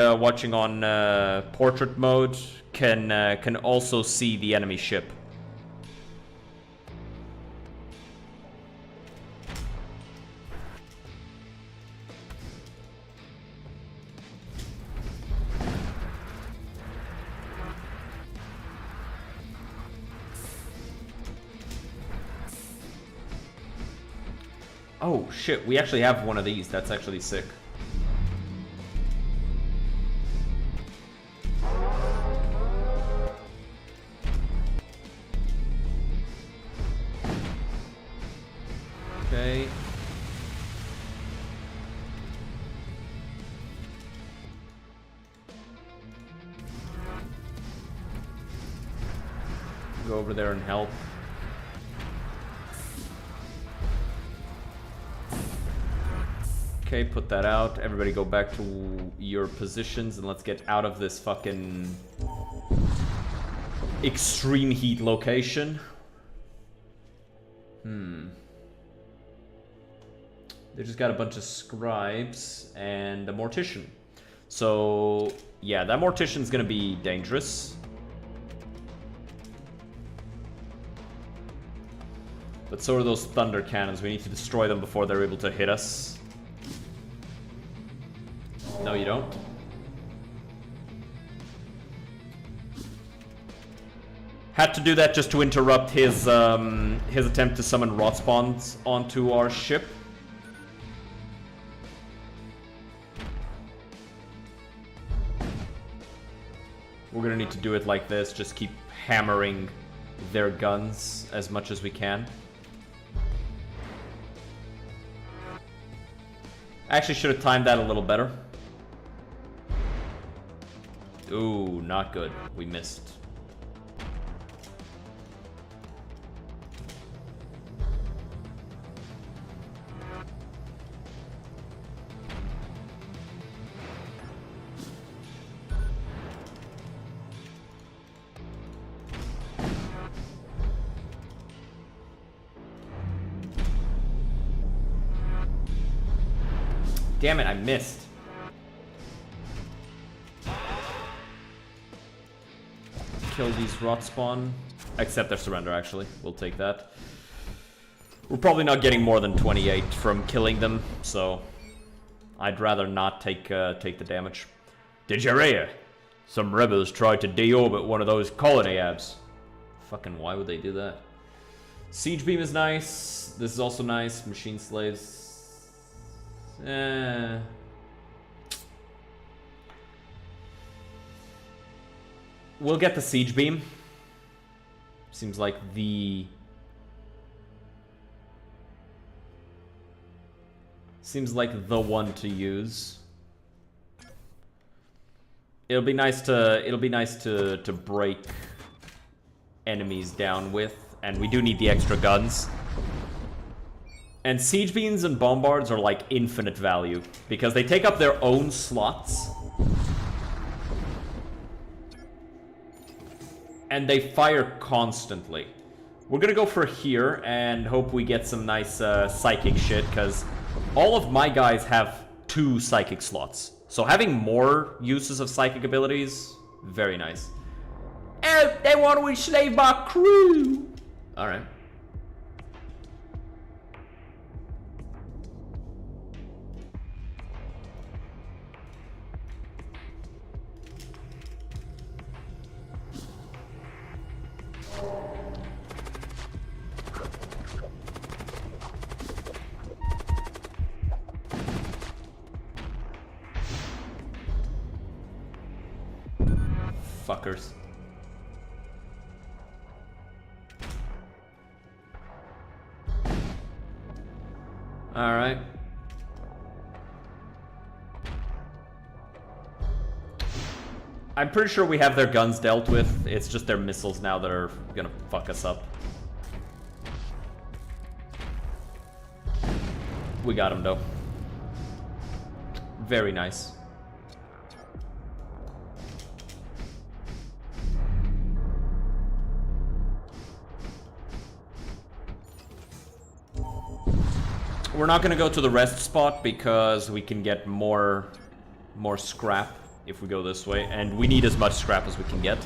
on portrait mode can also see the enemy ship. Oh shit, we actually have one of these. That's actually sick. Okay. Go over there and help. Okay, put that out. Everybody go back to your positions and let's get out of this fucking extreme heat location. They just got a bunch of scribes and a mortician. So, yeah, that mortician's gonna be dangerous. But so are those thunder cannons. We need to destroy them before they're able to hit us. No, you don't. Had to do that just to interrupt his attempt to summon rot spawns onto our ship. We're gonna need to do it like this, just keep hammering their guns as much as we can. Actually should have timed that a little better. Ooh, not good. We missed. Damn it, I missed. Kill these rot spawn. Accept their surrender, actually. We'll take that. We're probably not getting more than 28 from killing them, so I'd rather not take the damage. Did you hear? Some rebels tried to deorbit one of those colony abs. Fucking why would they do that? Siege beam is nice. This is also nice. Machine slaves. We'll get the siege beam. Seems like the one to use. It'll be nice to break enemies down with, and we do need the extra guns. And siege beams and bombards are like infinite value because they take up their own slots. And they fire constantly. We're gonna go for here and hope we get some nice psychic shit because all of my guys have 2 psychic slots. So having more uses of psychic abilities, very nice. Oh, they want to enslave my crew! Alright. Fuckers. Alright. I'm pretty sure we have their guns dealt with. It's just their missiles now that are gonna fuck us up. We got him though. Very nice. We're not gonna go to the rest spot because we can get more scrap if we go this way, and we need as much scrap as we can get.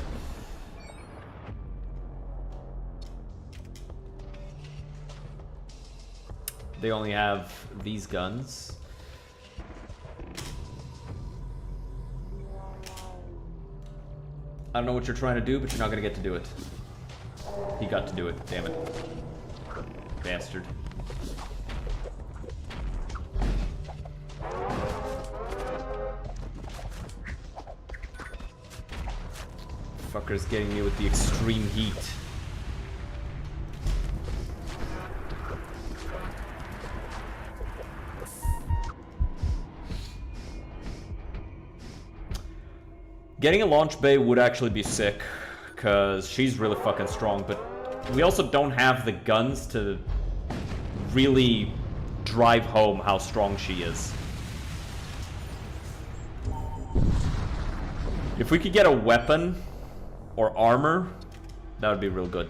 They only have these guns. I don't know what you're trying to do, but you're not gonna get to do it. He got to do it, damn it. Bastard. Fucker's getting me with the extreme heat. Getting a launch bay would actually be sick, because she's really fucking strong, but we also don't have the guns to really drive home how strong she is. If we could get a weapon or armor, that would be real good.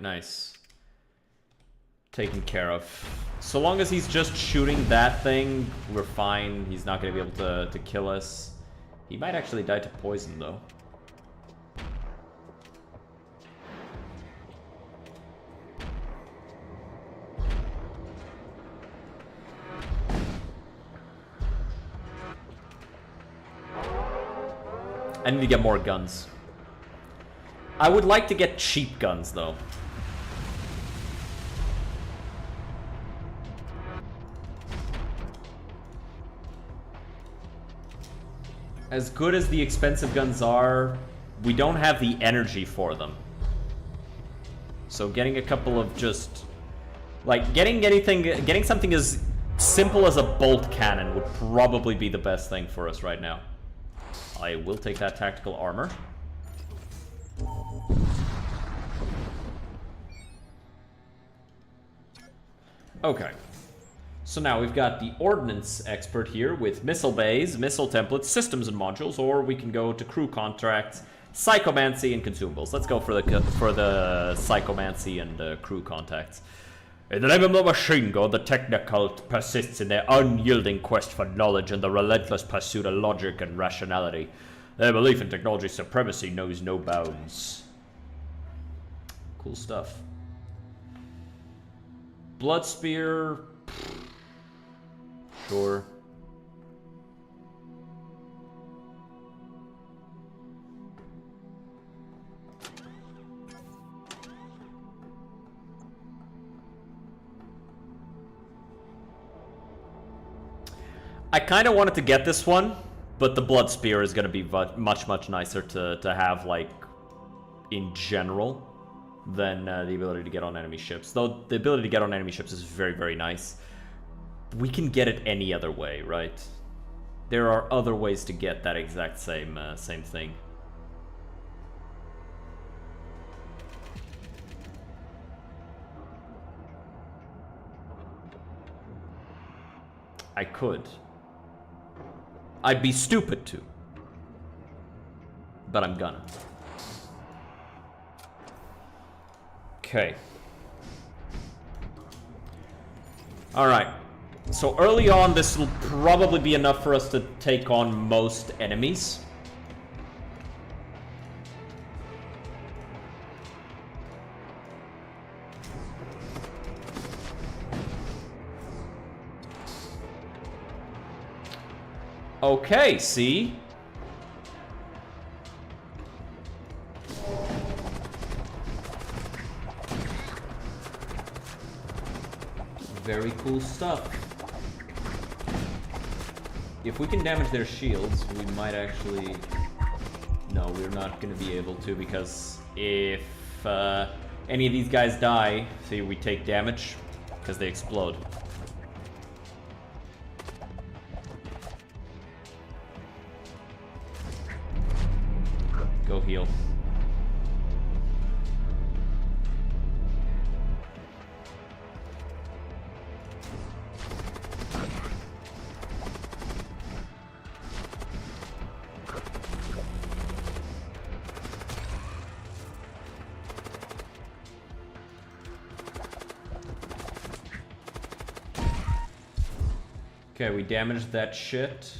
nice. Taken care of. So long as he's just shooting that thing, we're fine. He's not going to be able to kill us. He might actually die to poison, though. I need to get more guns. I would like to get cheap guns, though. As good as the expensive guns are, we don't have the energy for them. So getting a couple of just... like, getting something as simple as a bolt cannon would probably be the best thing for us right now. I will take that tactical armor. Okay. So now we've got the ordnance expert here with missile bays, missile templates, systems and modules, or we can go to crew contracts, psychomancy, and consumables. Let's go for the psychomancy and crew contacts. In the name of the machine god, the technocult persists in their unyielding quest for knowledge and the relentless pursuit of logic and rationality. Their belief in technology supremacy knows no bounds. Cool stuff. Blood spear. Sure. I kind of wanted to get this one, but the blood spear is going to be much nicer to have, like, in general, than the ability to get on enemy ships. Though the ability to get on enemy ships is very nice. We can get it any other way, right? There are other ways to get that exact same thing. I could. I'd be stupid to. But I'm gonna. Okay. Alright. So early on, this will probably be enough for us to take on most enemies. Okay, see? Very cool stuff. If we can damage their shields, we might actually... No, we're not going to be able to, because if any of these guys die, see, we take damage, because they explode. Go heal. Okay, we damaged that shit.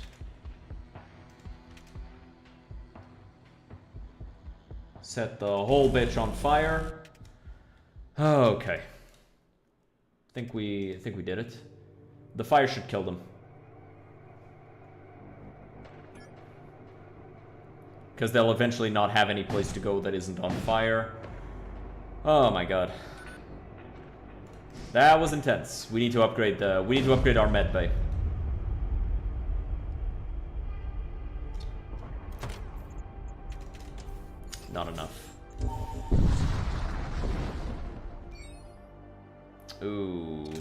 Set the whole bitch on fire. Okay. Think we did it. The fire should kill them. Because they'll eventually not have any place to go that isn't on fire. Oh my god. That was intense. We need to upgrade our med bay. Not enough. Ooh.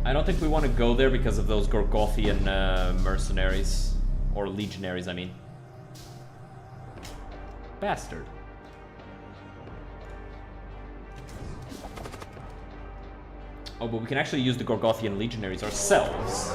I don't think we want to go there because of those Gorgothian mercenaries. Or legionaries, I mean. Bastard. Oh, but we can actually use the Gorgothian legionaries ourselves.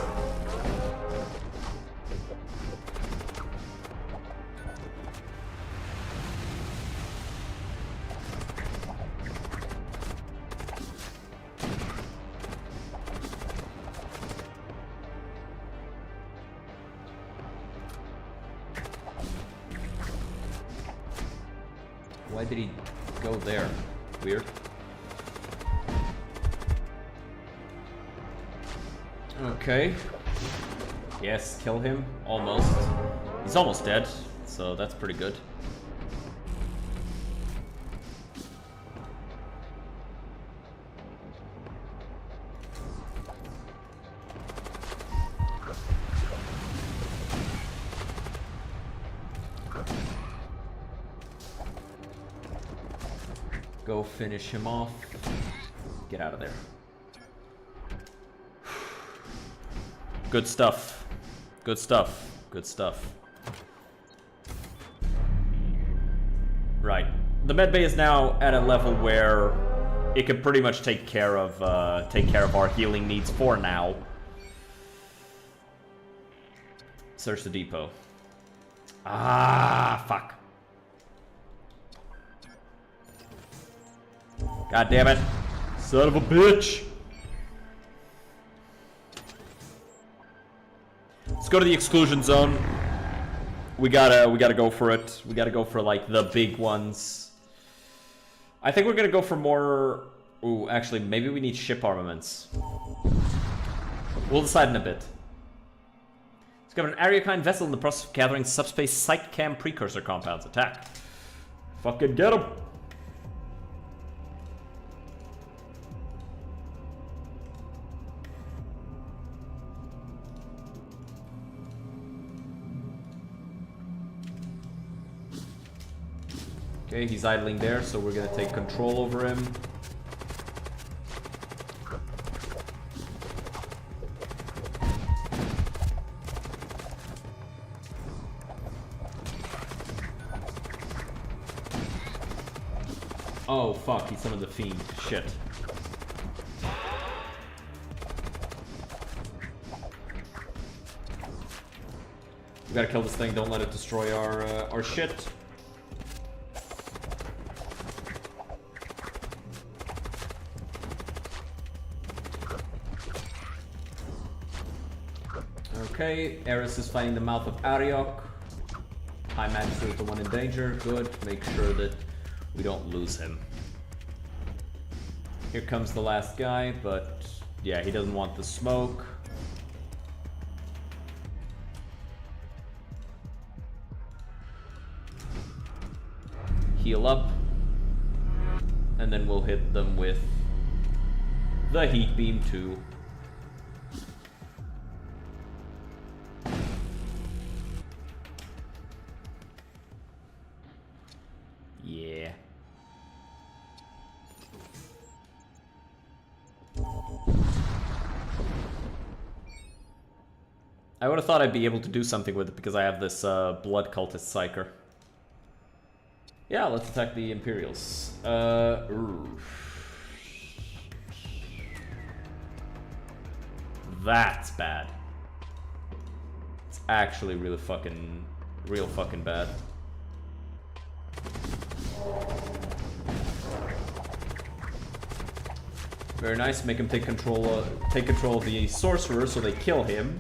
Why did he go there? Weird. Okay. Yes, kill him. Almost. He's almost dead, so that's pretty good. Go finish him off. Get out of there. Good stuff. Good stuff. Good stuff. Right. The medbay is now at a level where it can pretty much take care of our healing needs for now. Search the depot. Ah, fuck. God damn it. Son of a bitch. Let's go to the exclusion zone. We gotta go for it. We gotta go for like the big ones. I think we're gonna go for more. Ooh, actually, maybe we need ship armaments. We'll decide in a bit. Discover an Ariokine vessel in the process of gathering subspace site cam precursor compounds. Attack. Fucking get him. Okay, he's idling there, so we're gonna take control over him. Oh fuck, he summoned the fiend. Shit. We gotta kill this thing, don't let it destroy our shit. Okay, Eris is fighting the mouth of Ariok. High Magistrate is the one in danger. Good. Make sure that we don't lose him. Here comes the last guy, but yeah, he doesn't want the smoke. Heal up. And then we'll hit them with the heat beam too. Yeah. I would have thought I'd be able to do something with it because I have this blood cultist psyker. Yeah, let's attack the Imperials. That's bad. It's actually really fucking, real fucking bad. Very nice. Make him take control of the sorcerer, so they kill him,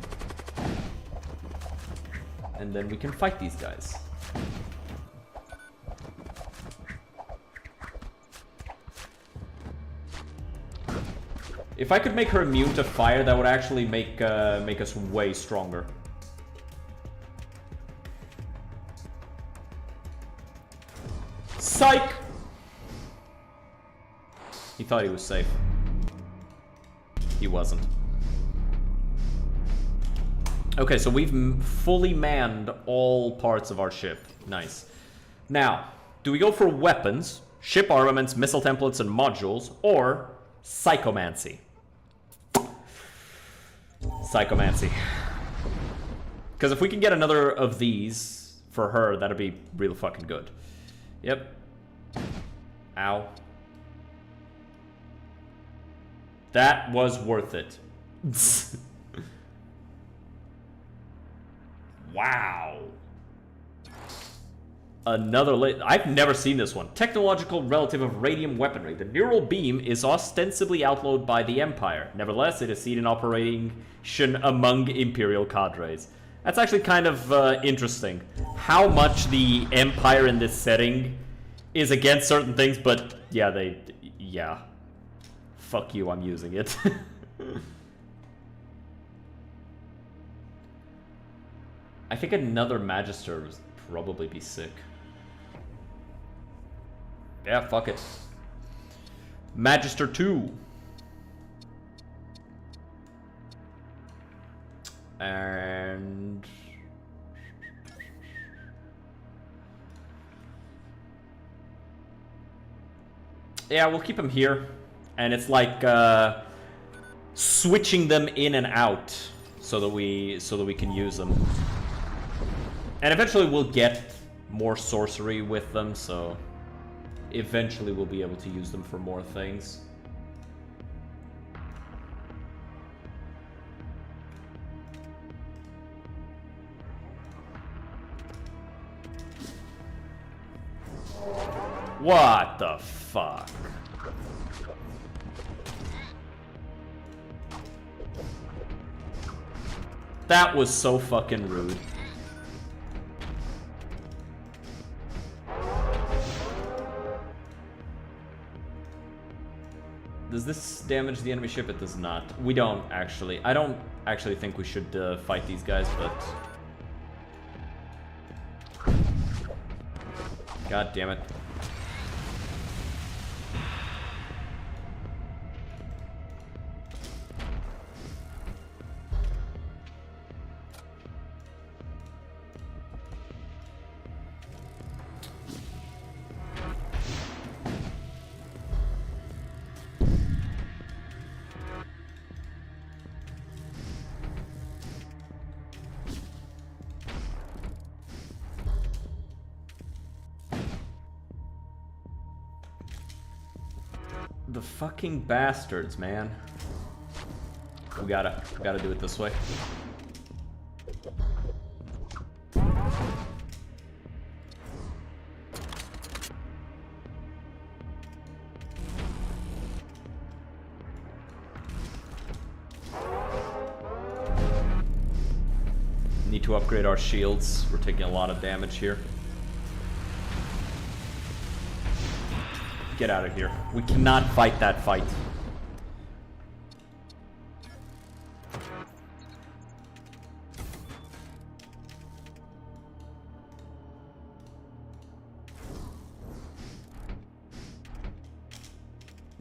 and then we can fight these guys. If I could make her immune to fire, that would actually make us way stronger. Psych! He thought he was safe. He wasn't. Okay, so we've fully manned all parts of our ship. Nice. Now, do we go for weapons, ship armaments, missile templates, and modules, or psychomancy? Psychomancy. Because if we can get another of these for her, that'd be really fucking good. Yep. Ow. That was worth it. Wow. Another I've never seen this one. Technological relative of radium weaponry. The neural beam is ostensibly outlawed by the Empire. Nevertheless, it is seen in operation among Imperial cadres. That's actually kind of interesting. How much the Empire in this setting is against certain things, but yeah, yeah. Fuck you, I'm using it. I think another Magister would probably be sick. Yeah, fuck it. Magister 2. And... yeah, we'll keep him here. And it's like switching them in and out so that we can use them. And eventually we'll get more sorcery with them, so eventually we'll be able to use them for more things. What the fuck? That was so fucking rude. Does this damage the enemy ship? It does not. We don't actually. I don't actually think we should fight these guys, but... God damn it. The fucking bastards, man. We gotta do it this way. Need to upgrade our shields. We're taking a lot of damage here. Get out of here. We cannot fight that fight.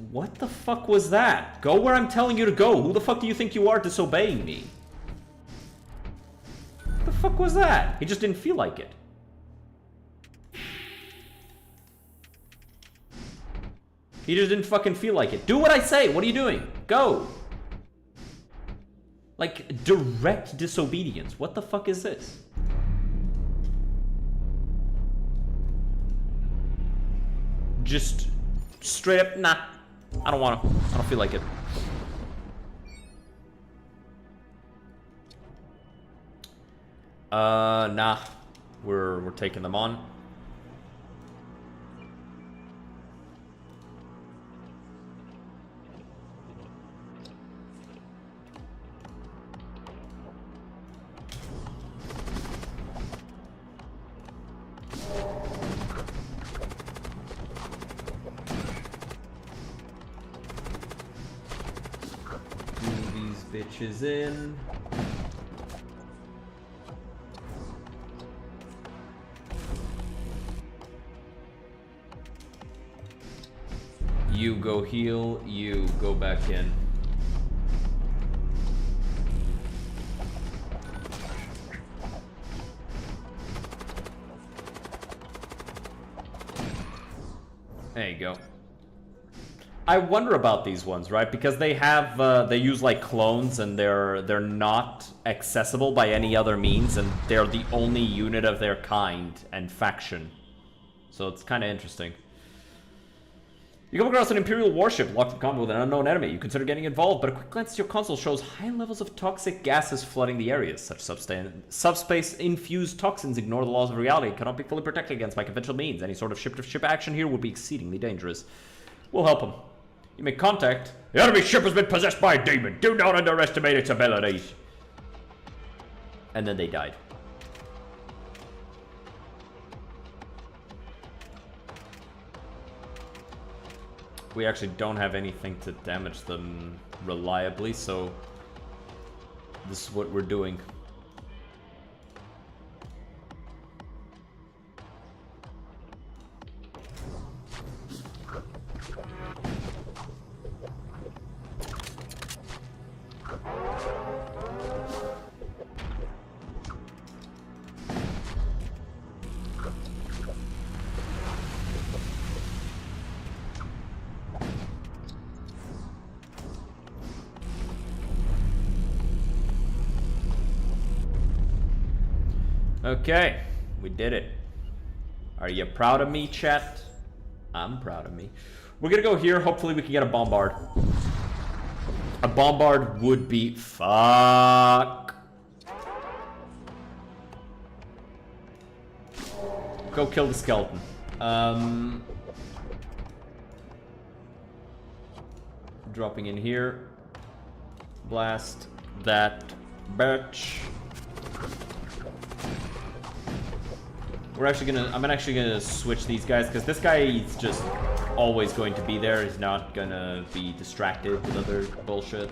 What the fuck was that? Go where I'm telling you to go. Who the fuck do you think you are disobeying me? What the fuck was that? He just didn't feel like it. He just didn't fucking feel like it. Do what I say. What are you doing? Go. Like, direct disobedience. What the fuck is this? Just straight up, nah. I don't want to. I don't feel like it. Nah. We're taking them on. Bitches in. You go heal, you go back in. There you go. I wonder about these ones, right? Because they have, they use like clones, and they're not accessible by any other means, and they're the only unit of their kind and faction. So it's kind of interesting. You come across an Imperial warship locked in combat with an unknown enemy. You consider getting involved, but a quick glance at your console shows high levels of toxic gases flooding the areas. Such subspace-infused toxins ignore the laws of reality and cannot be fully protected against by conventional means. Any sort of ship-to-ship action here would be exceedingly dangerous. We'll help him. You make contact. The enemy ship has been possessed by a demon. Do not underestimate its abilities. And then they died. We actually don't have anything to damage them reliably, so this is what we're doing. Okay, we did it. Are you proud of me, chat? I'm proud of me. We're gonna go here. Hopefully we can get a bombard. A bombard would be fuck. Go kill the skeleton. Dropping in here. Blast that bitch. I'm actually gonna switch these guys because this guy is just always going to be there. He's not gonna be distracted with other bullshit.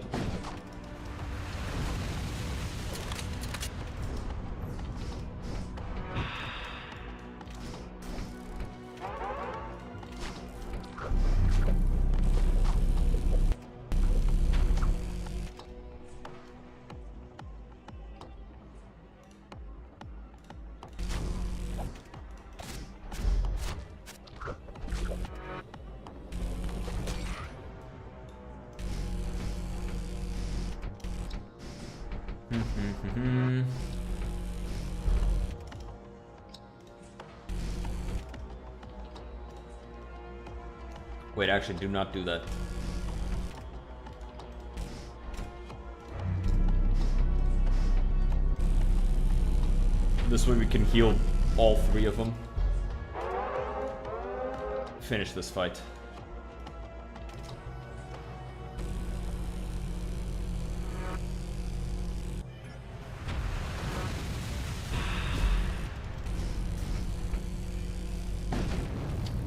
Wait, actually, do not do that. This way we can heal all three of them. Finish this fight.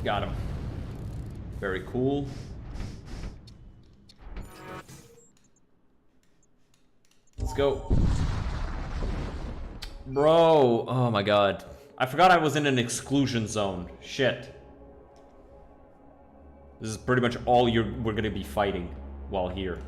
Got him. Very cool. Let's go. Bro, oh my god. I forgot I was in an exclusion zone. Shit. This is pretty much all we're gonna be fighting while here.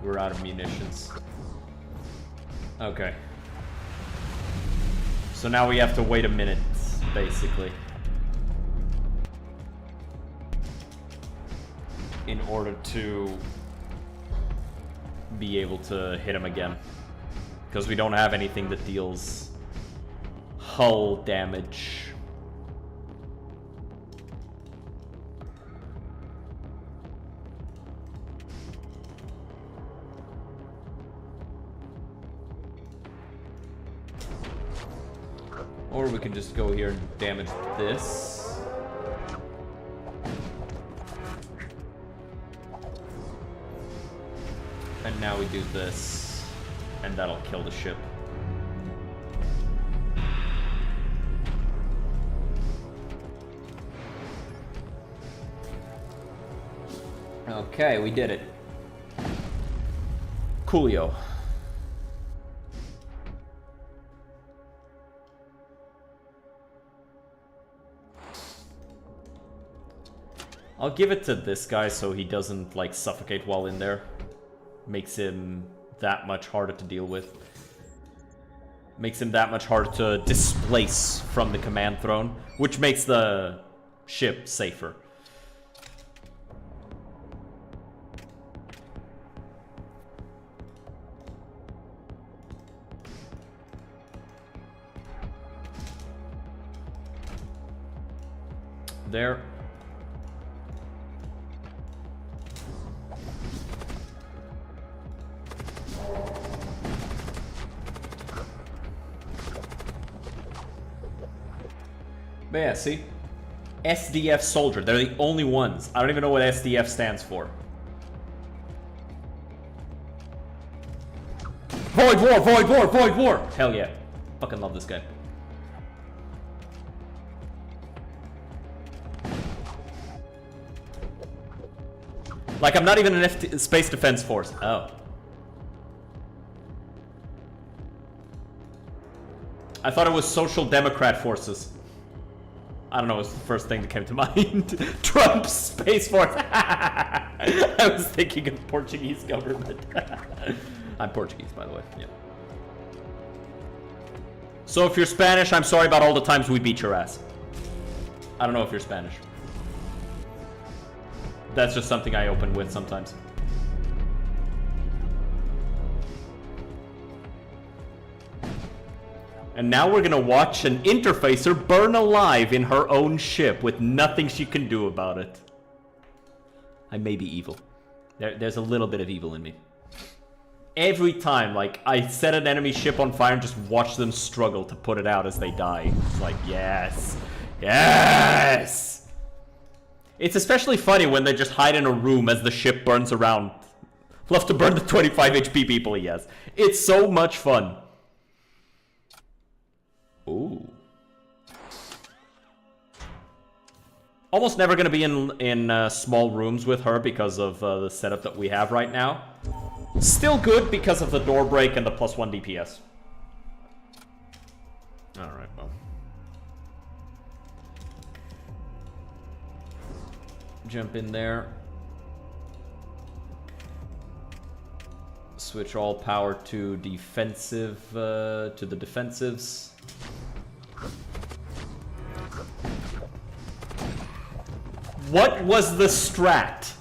We're out of munitions. Okay. So now we have to wait a minute, basically, in order to be able to hit him again. Because we don't have anything that deals hull damage. Or we can just go here and damage this. And now we do this, and that'll kill the ship. Okay, we did it. Coolio. I'll give it to this guy so he doesn't, like, suffocate while in there. Makes him that much harder to deal with. Makes him that much harder to displace from the command throne, which makes the ship safer. There. But yeah, see? SDF soldier. They're the only ones. I don't even know what SDF stands for. Void war, void war, void war! Hell yeah. Fucking love this guy. Like, I'm not even an space defense force. Oh. I thought it was social democrat forces. I don't know, it was the first thing that came to mind. Trump's Space Force. I was thinking of Portuguese government. I'm Portuguese, by the way. Yeah. So if you're Spanish, I'm sorry about all the times we beat your ass. I don't know if you're Spanish. That's just something I open with sometimes. And now we're gonna watch an interfacer burn alive in her own ship with nothing she can do about it. I may be evil. There's a little bit of evil in me. Every time, like, I set an enemy ship on fire and just watch them struggle to put it out as they die. It's like, yes! Yes! It's especially funny when they just hide in a room as the ship burns around. Love to burn the 25 HP people he has. It's so much fun. Ooh. Almost never going to be in small rooms with her because of the setup that we have right now. Still good because of the door break and the +1 DPS. Alright, well. Jump in there. Switch all power to defensive, to the defensives. What was the strat?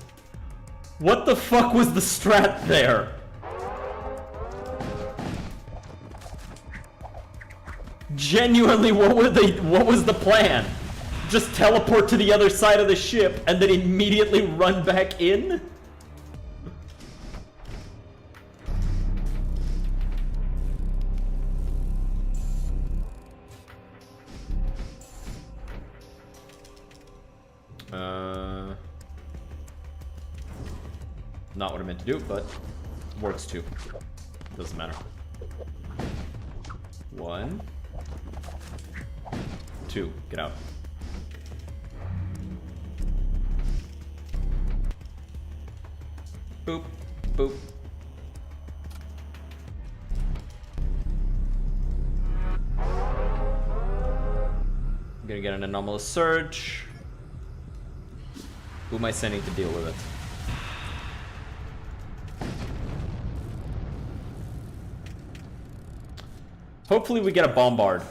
What the fuck was the strat there? Genuinely, what was the plan? Just teleport to the other side of the ship and then immediately run back in? Not what I meant to do, but works too. Doesn't matter. 1, 2, get out. Boop, boop. I'm gonna get an anomalous surge. Who am I sending to deal with it? Hopefully we get a bombard.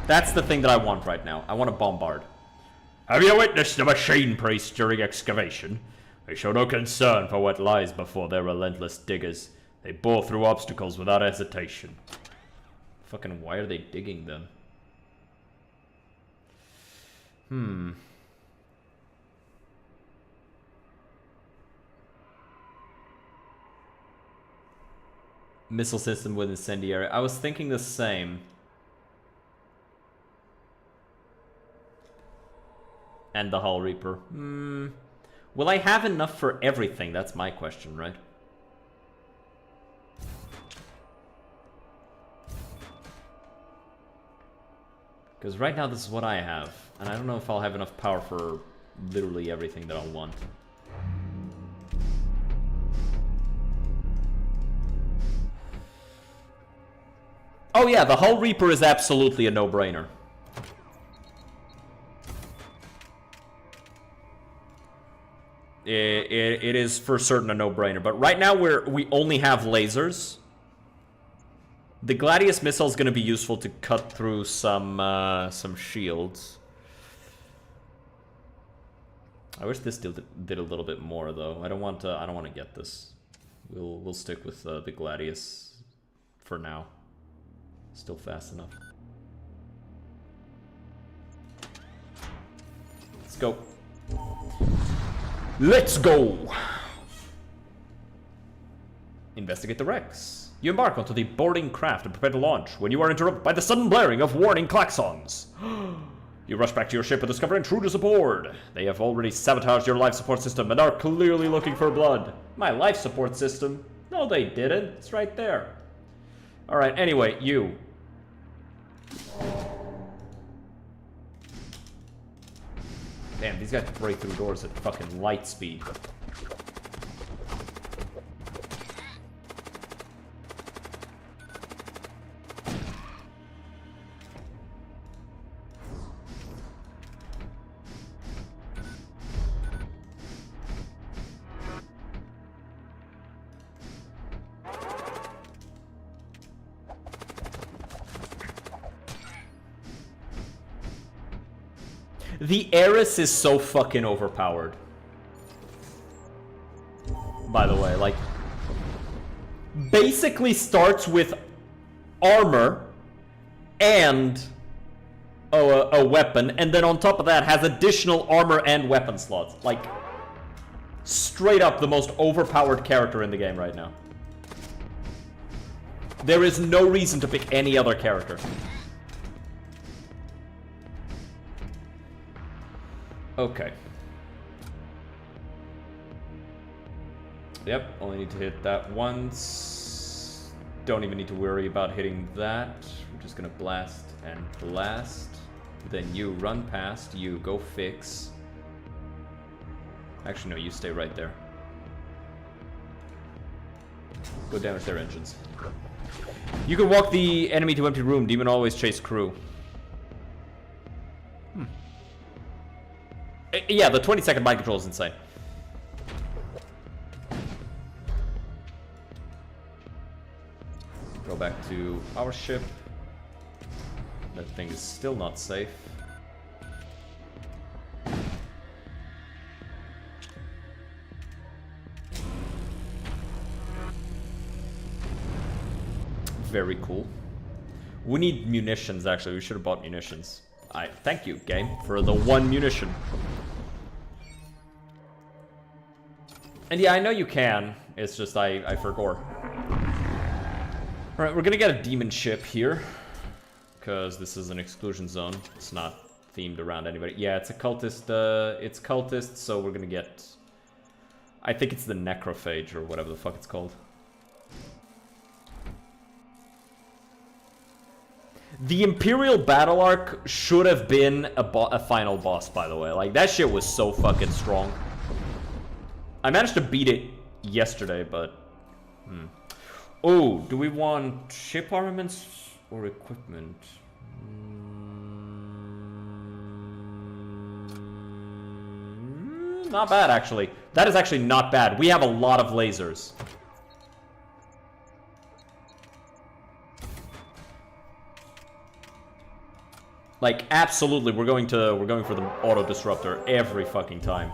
That's the thing that I want right now. I want a bombard. Have you witnessed the machine priests during excavation? They show no concern for what lies before their relentless diggers. They bore through obstacles without hesitation. Fucking why are they digging them? Missile system with incendiary. I was thinking the same. And the Hull Reaper. Will I have enough for everything? That's my question, right? Because right now this is what I have. And I don't know if I'll have enough power for literally everything that I'll want. Oh yeah, the Hull Reaper is absolutely a no-brainer. It is for certain a no-brainer. But right now we only have lasers. The Gladius missile is going to be useful to cut through some shields. I wish this did a little bit more though. I don't want to get this. We'll stick with the Gladius for now. Still fast enough. Let's go. Let's go! Investigate the wrecks. You embark onto the boarding craft and prepare to launch when you are interrupted by the sudden blaring of warning klaxons. You rush back to your ship and discover intruders aboard. They have already sabotaged your life support system and are clearly looking for blood. My life support system? No, they didn't. It's right there. Alright, anyway, you. Damn, these guys break through doors at fucking light speed. The Heiress is so fucking overpowered. By the way, like, basically starts with armor and a weapon, and then on top of that has additional armor and weapon slots. Like, straight up the most overpowered character in the game right now. There is no reason to pick any other character. Okay. Yep, only need to hit that once. Don't even need to worry about hitting that. We're just gonna blast and blast. Then you run past, you go fix. Actually, no, you stay right there. Go damage their engines. You can walk the enemy to empty room. Demon always chase crew. Yeah, the 20-second mind control is insane. Go back to our ship. That thing is still not safe. Very cool. We need munitions, actually. We should have bought munitions. Thank you, game, for the one munition. And yeah, I know you can. It's just I forgot. Alright, we're gonna get a demon ship here. Because this is an exclusion zone. It's not themed around anybody. Yeah, it's a cultist, it's cultist, so we're gonna get... I think it's the necrophage, or whatever the fuck it's called. The Imperial Battle Arc should have been a final boss, by the way. Like, that shit was so fucking strong. I managed to beat it yesterday, but... Oh, do we want ship armaments or equipment? Not bad, actually. That is actually not bad. We have a lot of lasers. Like, absolutely, we're going for the auto disruptor every fucking time.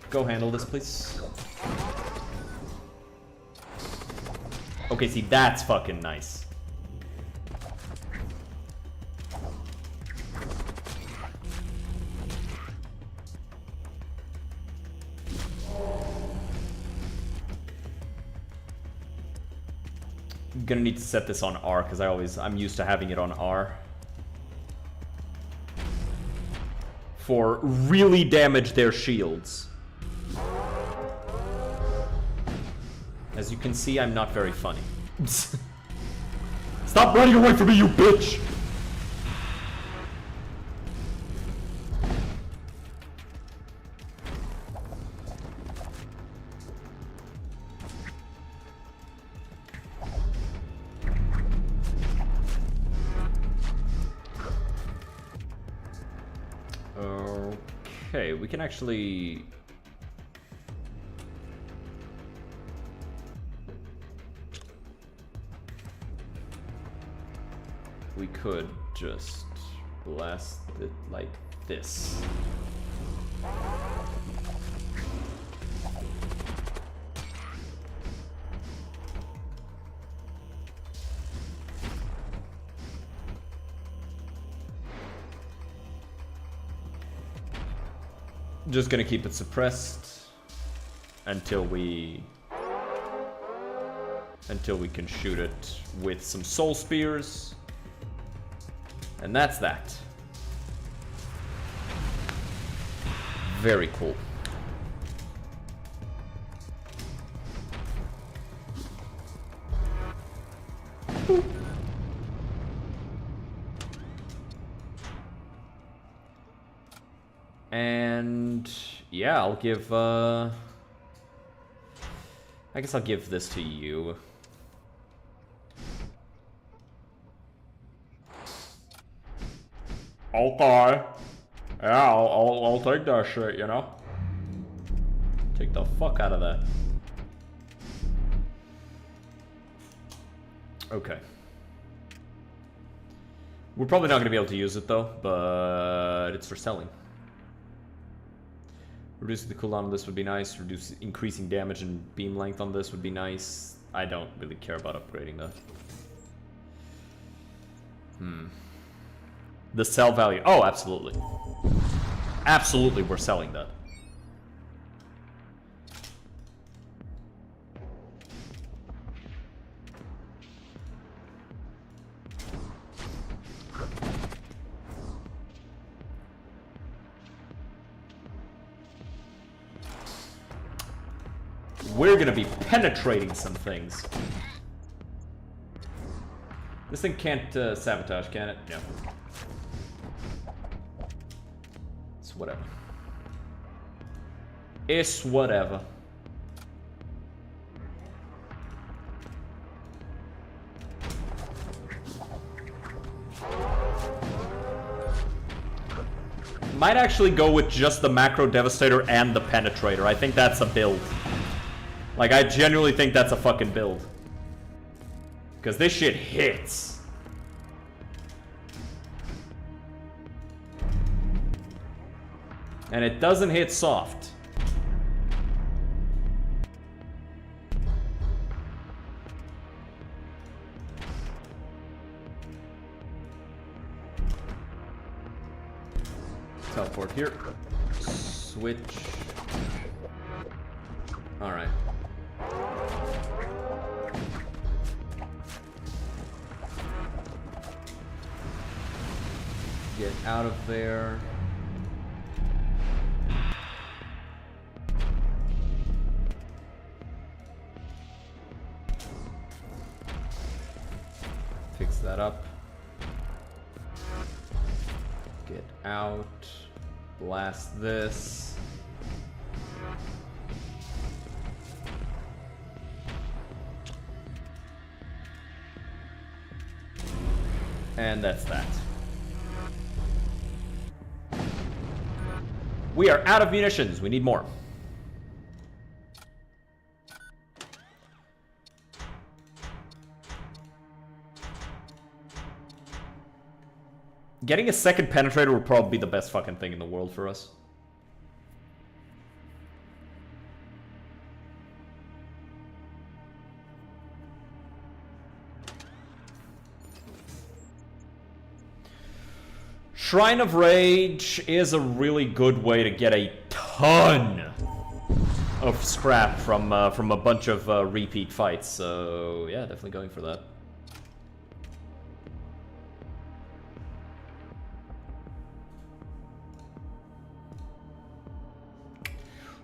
Go handle this, please. Okay, see, that's fucking nice. I'm gonna need to set this on R because I'm used to having it on R. For really damage their shields. As you can see, I'm not very funny. Stop running away from me, you bitch! Okay, we can actually... We could just blast it like this. Just gonna keep it suppressed until we can shoot it with some soul spears. And that's that. Very cool. And yeah, I'll give I guess I'll give this to you. Okay. Yeah, I'll take that shit, you know? Take the fuck out of that. Okay. We're probably not going to be able to use it though, but it's for selling. Reducing the cooldown on this would be nice. Increasing damage and beam length on this would be nice. I don't really care about upgrading that. The sell value. Oh, absolutely. Absolutely, we're selling that. We're gonna be penetrating some things. This thing can't sabotage, can it? No. It's whatever. It's whatever. Might actually go with just the Macro Devastator and the Penetrator. I think that's a build. Like, I genuinely think that's a fucking build. Because this shit hits. And it doesn't hit soft. Teleport here. Switch. Alright. Get out of there. Fix that up. Get out. Blast this. And that's that. We are out of munitions. We need more. Getting a second penetrator would probably be the best fucking thing in the world for us. Shrine of Rage is a really good way to get a ton of scrap from a bunch of repeat fights. So yeah, definitely going for that.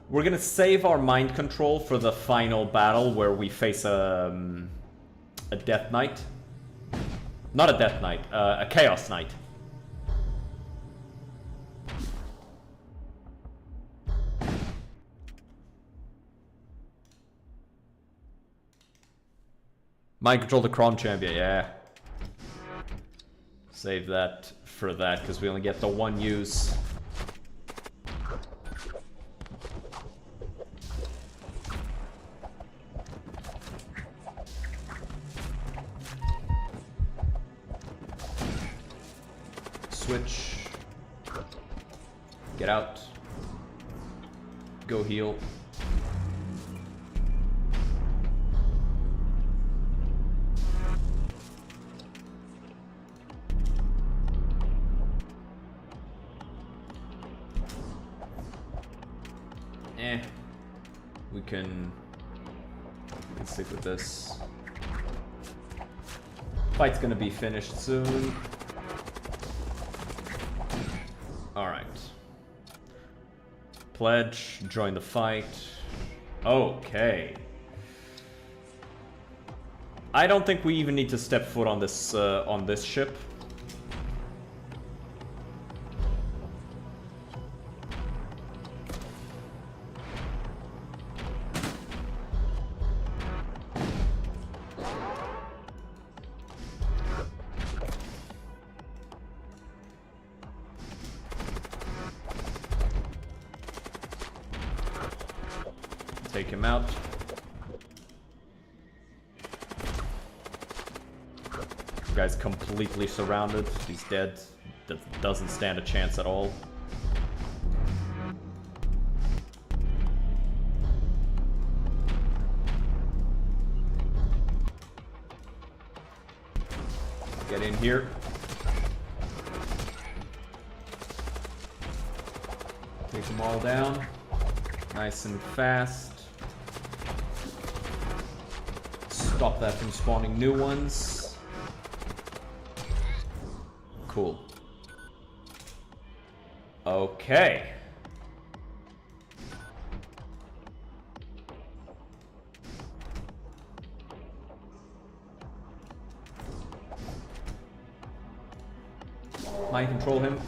We're gonna save our mind control for the final battle where we face a Death Knight. Not a Death Knight, a Chaos Knight. Mind control the Cron Champion, yeah. Save that for that, because we only get the one use. switch. Get out. Go heal. We can stick with this. Fight's gonna be finished soon. Alright. Pledge, join the fight. Okay. I don't think we even need to step foot on this ship. Take him out. The guy's completely surrounded. He's dead. Doesn't stand a chance at all. Get in here. Take them all down. Nice and fast. Stop that from spawning new ones. Cool. Okay. Mind control him.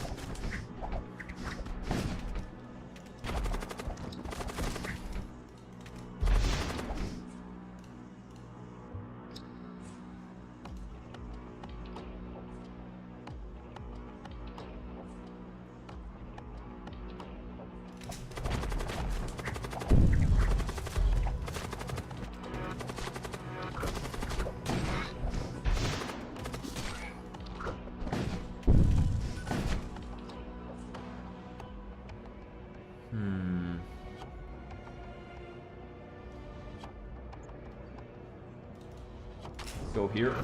Go here.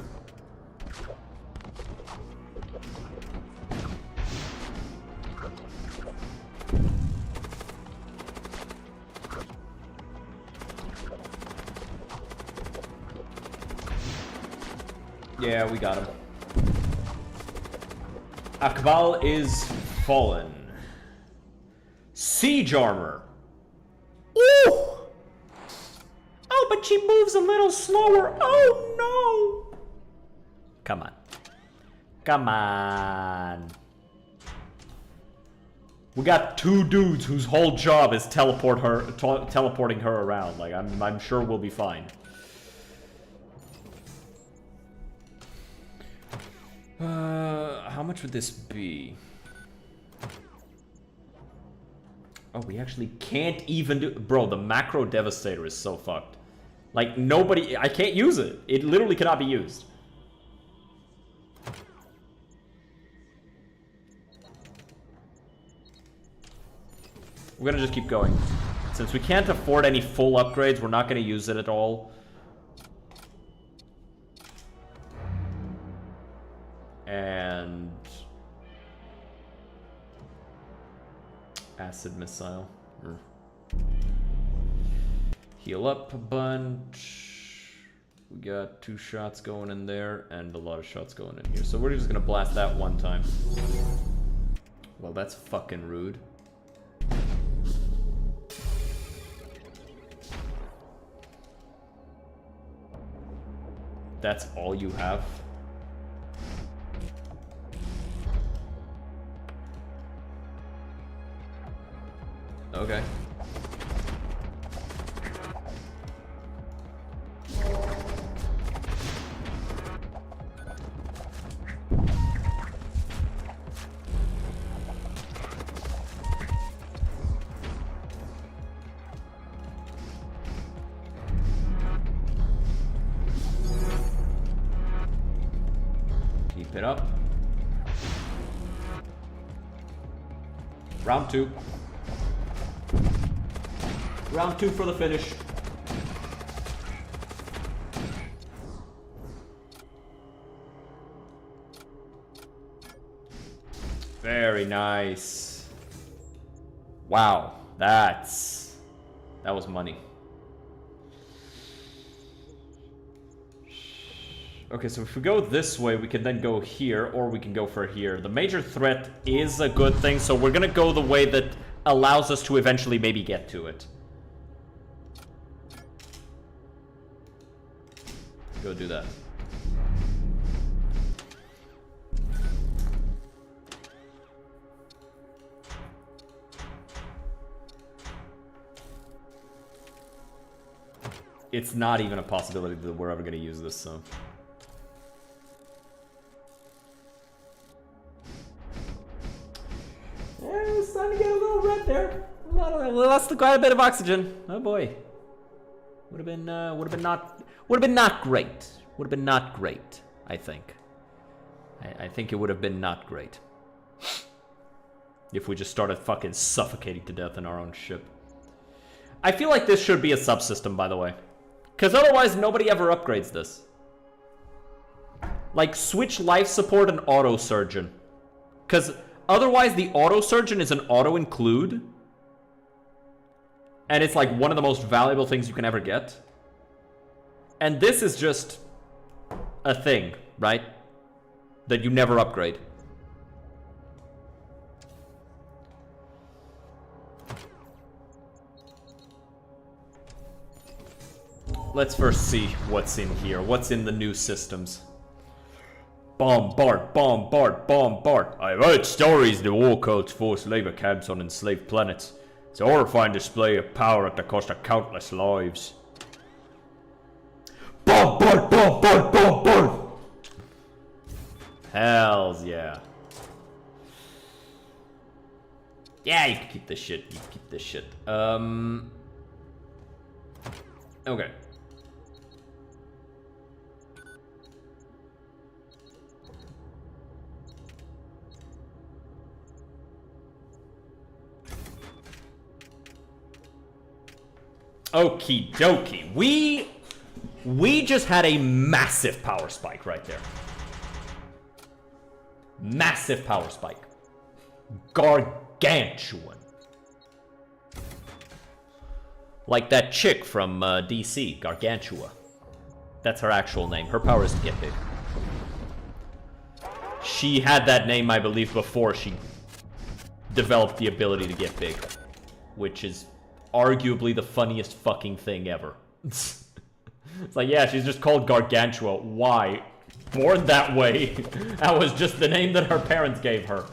Yeah, we got him. Akbal is fallen. Siege armor. Ooh! Oh, but she moves a little slower. Oh no! Come on. Come on. We got two dudes whose whole job is teleporting her around. Like I'm sure we'll be fine. How much would this be? Oh, we actually can't even do... Bro, the macro devastator is so fucked. Like, nobody... I can't use it. It literally cannot be used. We're gonna just keep going. Since we can't afford any full upgrades, we're not gonna use it at all. And... acid missile. Heal up a bunch. We got 2 shots going in there and a lot of shots going in here. So we're just gonna blast that one time. Well, that's fucking rude. That's all you have? Okay. Keep it up. Round 2. Round 2 for the finish. Very nice. Wow, that was money. Okay, so if we go this way, we can then go here, or we can go for here. The major threat is a good thing, so we're gonna go the way that allows us to eventually maybe get to it. Go do that. It's not even a possibility that we're ever gonna use this, so. Yeah, it's starting to get a little red there. Lost quite a bit of oxygen. Oh boy. Would have been not great. Would have been not great, I think. I think it would have been not great. If we just started fucking suffocating to death in our own ship. I feel like this should be a subsystem, by the way. Because otherwise, nobody ever upgrades this. Like, switch life support and auto surgeon. Because otherwise, the auto surgeon is an auto include. And it's like one of the most valuable things you can ever get. And this is just a thing, right? That you never upgrade. Let's first see what's in here. What's in the new systems? Bombard, bombard, bombard. I've heard stories the war cults force labor camps on enslaved planets. It's a horrifying display of power at the cost of countless lives. Bombard, bombard, bombard. Hells yeah. Yeah, you can keep this shit. You can keep this shit. Okay. Okie dokie. We just had a massive power spike right there. Massive power spike. Gargantuan. Like that chick from DC, Gargantua. That's her actual name. Her power is to get big. She had that name, I believe, before she developed the ability to get big. Which is arguably the funniest fucking thing ever. It's like, yeah, she's just called Gargantua. Why? Born that way. That was just the name that her parents gave her.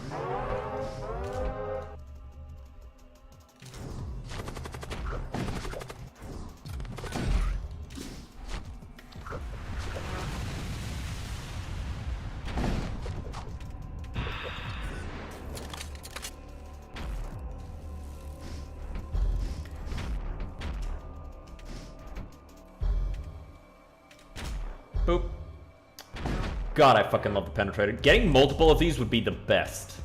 Boop. God, I fucking love the penetrator. Getting multiple of these would be the best.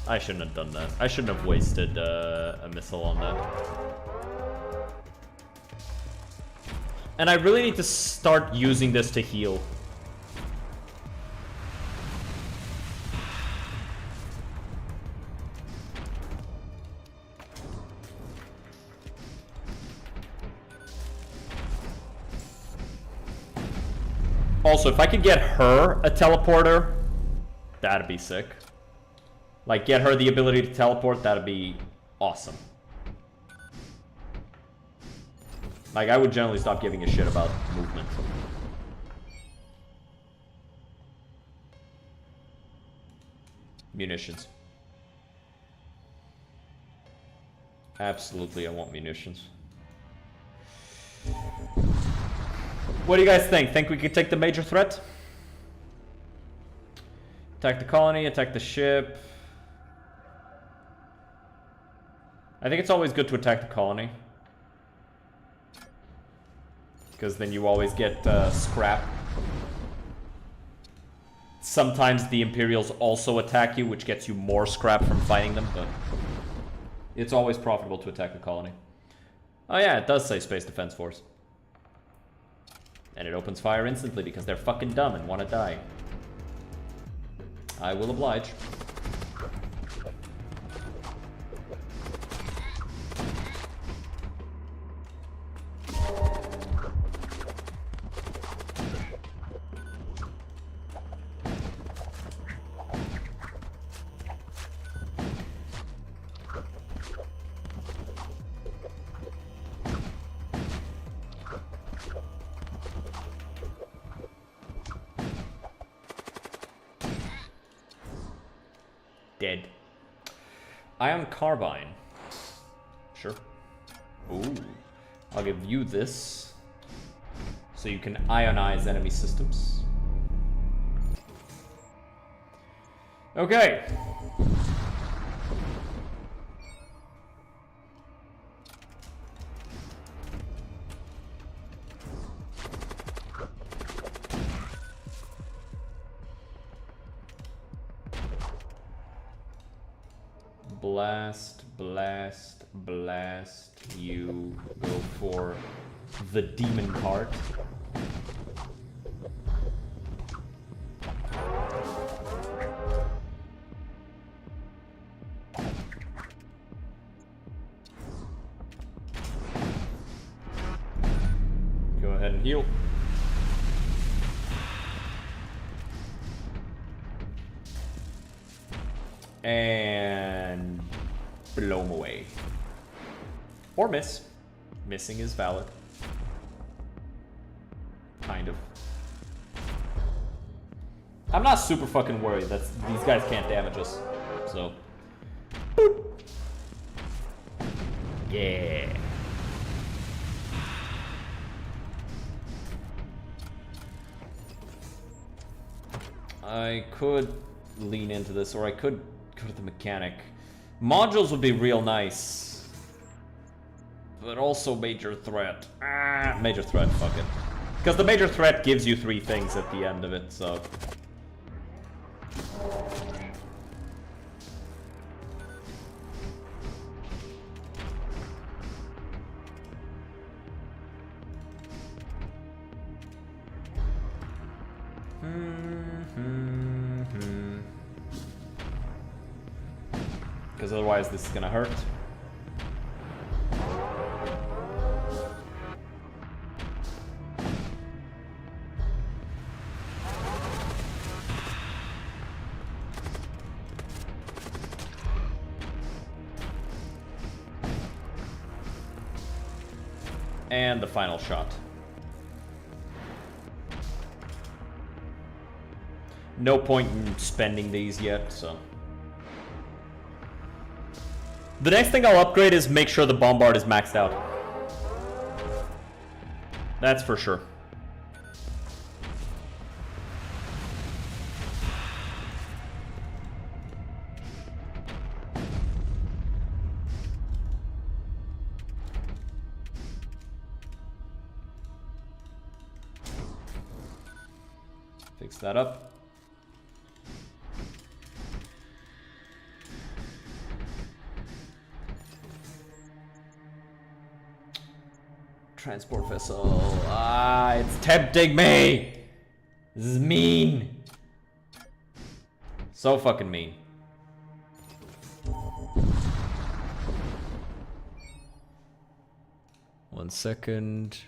I shouldn't have done that. I shouldn't have wasted a missile on that. And I really need to start using this to heal. Also, if I could get her a teleporter, that'd be sick. Like, get her the ability to teleport, that'd be awesome. Like, I would generally stop giving a shit about movement. Munitions. Absolutely, I want munitions. What do you guys think? Think we could take the major threat? Attack the colony, attack the ship. I think it's always good to attack the colony. Because then you always get scrap. sometimes the Imperials also attack you, which gets you more scrap from fighting them, but it's always profitable to attack a colony. Oh yeah, it does say Space Defense Force. And it opens fire instantly because they're fucking dumb and want to die. I will oblige. Dead. Ion carbine. Sure. Ooh. I'll give you this. So you can ionize enemy systems. Okay. Blast, blast, blast. You go for the demon cart. Go ahead and heal. And blow them away. Or miss. Missing is valid. Kind of. I'm not super fucking worried that these guys can't damage us. So. Boop. Yeah. I could lean into this, or I could go to the mechanic. Modules would be real nice. But also major threat. Ah, major threat, fuck it. Because the major threat gives you 3 things at the end of it, so... Because otherwise this is gonna hurt. And the final shot. No point in spending these yet, so... The next thing I'll upgrade is make sure the bombard is maxed out. That's for sure. Fix that up. Transport vessel. Ah, it's tempting me. This is mean. So fucking mean. One second.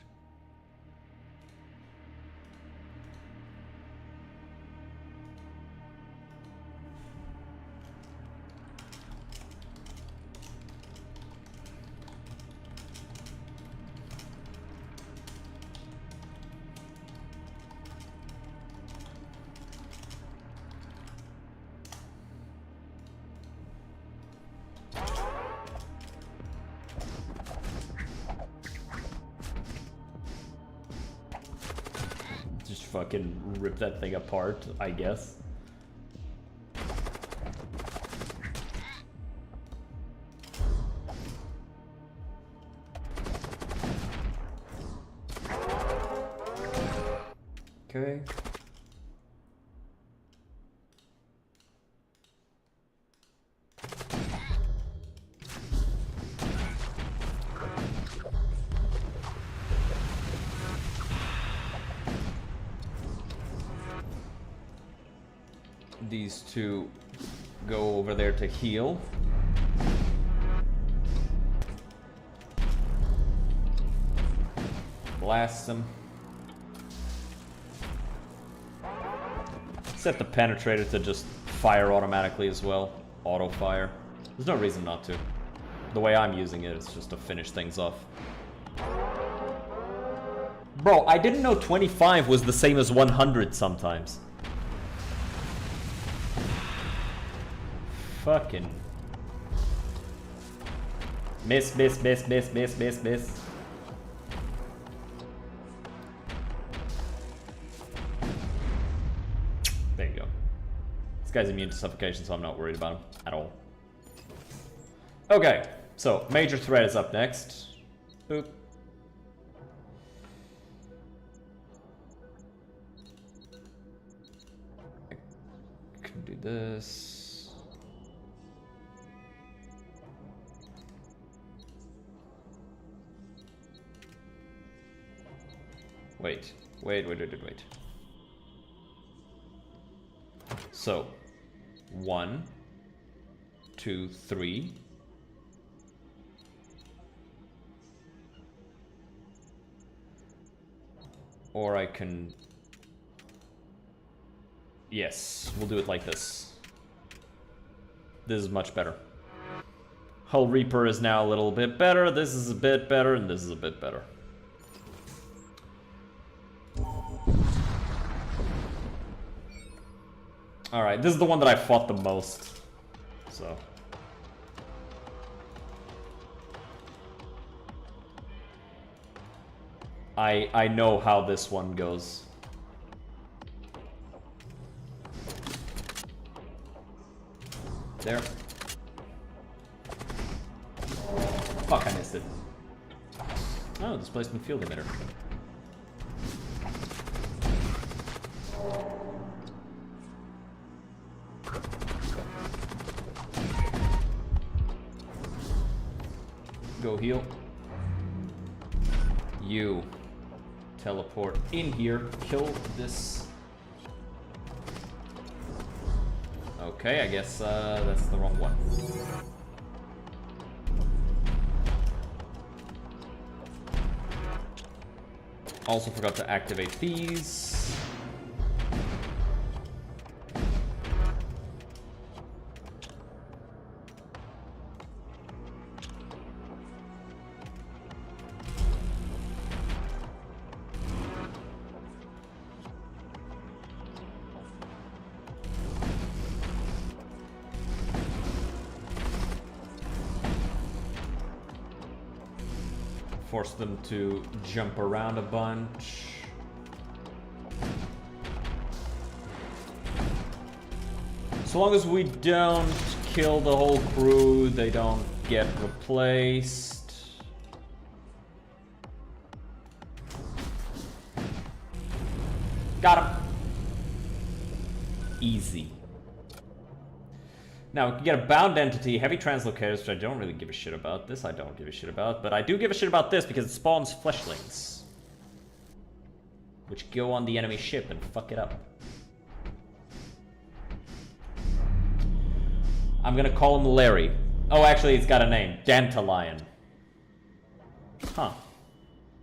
Fucking rip that thing apart, I guess. Okay. these two go over there to heal. Blast them. Set the penetrator to just fire automatically as well. Auto fire. There's no reason not to. The way I'm using it is just to finish things off. Bro, I didn't know 25 was the same as 100 sometimes. Fucking. Miss, miss, miss, miss, miss, miss, miss. There you go. This guy's immune to suffocation, so I'm not worried about him at all. Okay, so major threat is up next. Boop. I can do this. Wait. So, 1, 2, 3. Or I can... Yes, we'll do it like this. This is much better. Hull Reaper is now a little bit better, this is a bit better, and this is a bit better. Alright, this is the one that I fought the most. So... I know how this one goes. There. Fuck, I missed it. Oh, displacement field emitter. Go heal. You teleport in here, kill this. Okay, I guess that's the wrong one. Also forgot to activate these. Force them to jump around a bunch. So long as we don't kill the whole crew, they don't get replaced. Got him. Easy. Now, we can get a bound entity, heavy translocators, which I don't really give a shit about. This I don't give a shit about, but I do give a shit about this because it spawns fleshlings. Which go on the enemy ship and fuck it up. I'm gonna call him Larry. Oh, actually, he's got a name. Dantalion. Huh.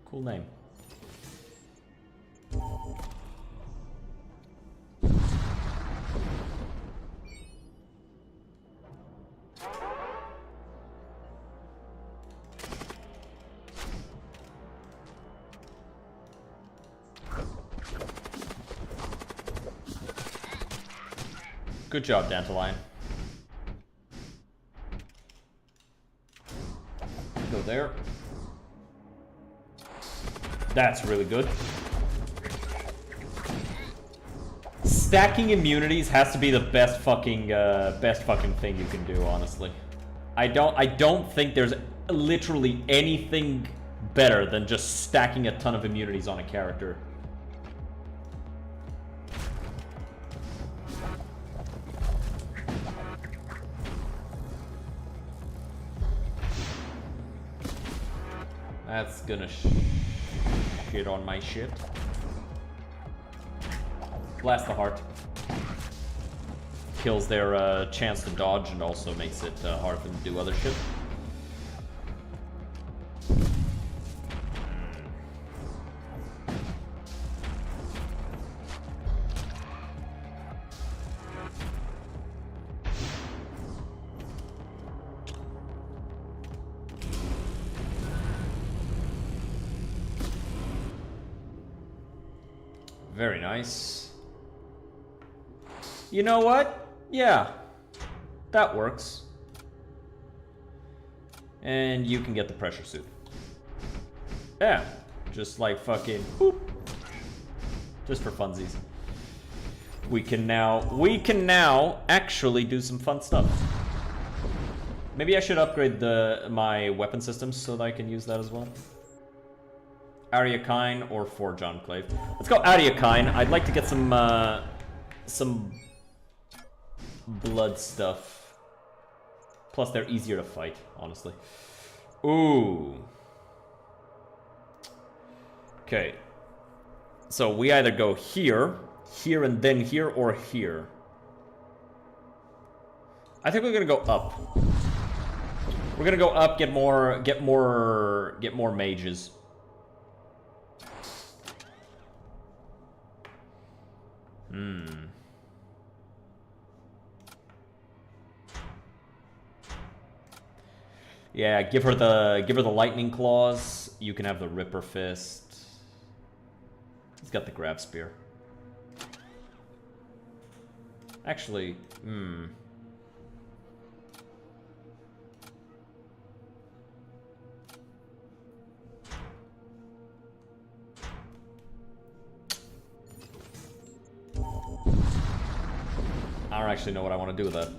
Cool name. Good job, Dantalion. Go there. That's really good. Stacking immunities has to be the best fucking thing you can do, honestly. I don't think there's literally anything better than just stacking a ton of immunities on a character. That's gonna shit on my shit. Blast the heart. kills their chance to dodge and also makes it hard for them to do other shit. Very nice. You know what? Yeah, that works. And you can get the pressure suit. Yeah, just like fucking whoop. Just for funsies. We can now actually do some fun stuff. Maybe I should upgrade my weapon systems so that I can use that as well. Ariakine or Forge Enclave. Let's go Ariakine. I'd like to get some blood stuff. Plus, they're easier to fight, honestly. Ooh. Okay. So we either go here, here and then here, or here. I think we're gonna go up. We're gonna go up, get more mages. Yeah, give her the lightning claws. You can have the Ripper Fist. He's got the grab spear. Actually, I don't actually know what I want to do with that.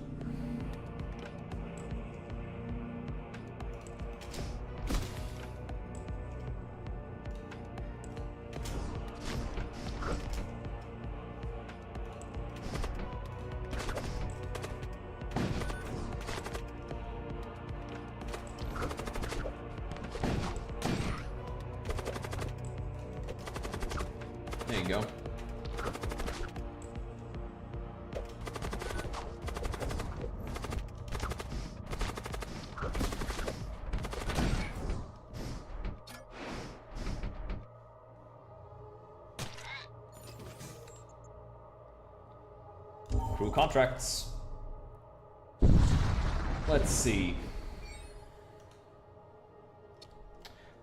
There you go. Crew contracts. Let's see.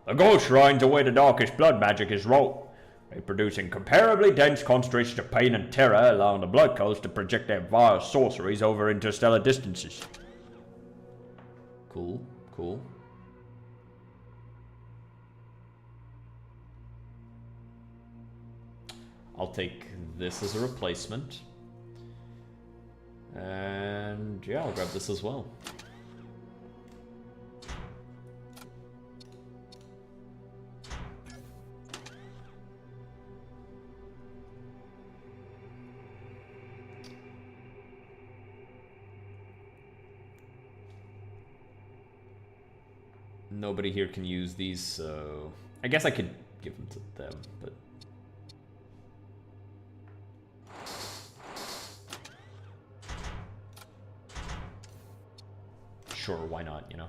The ghost shrines where the darkest blood magic is wrought. They produce incomparably dense concentrations of pain and terror, allowing the blood cults to project their vile sorceries over interstellar distances. Cool, cool. I'll take this as a replacement. And yeah, I'll grab this as well. Nobody here can use these, so I guess I could give them to them, but sure, why not, you know?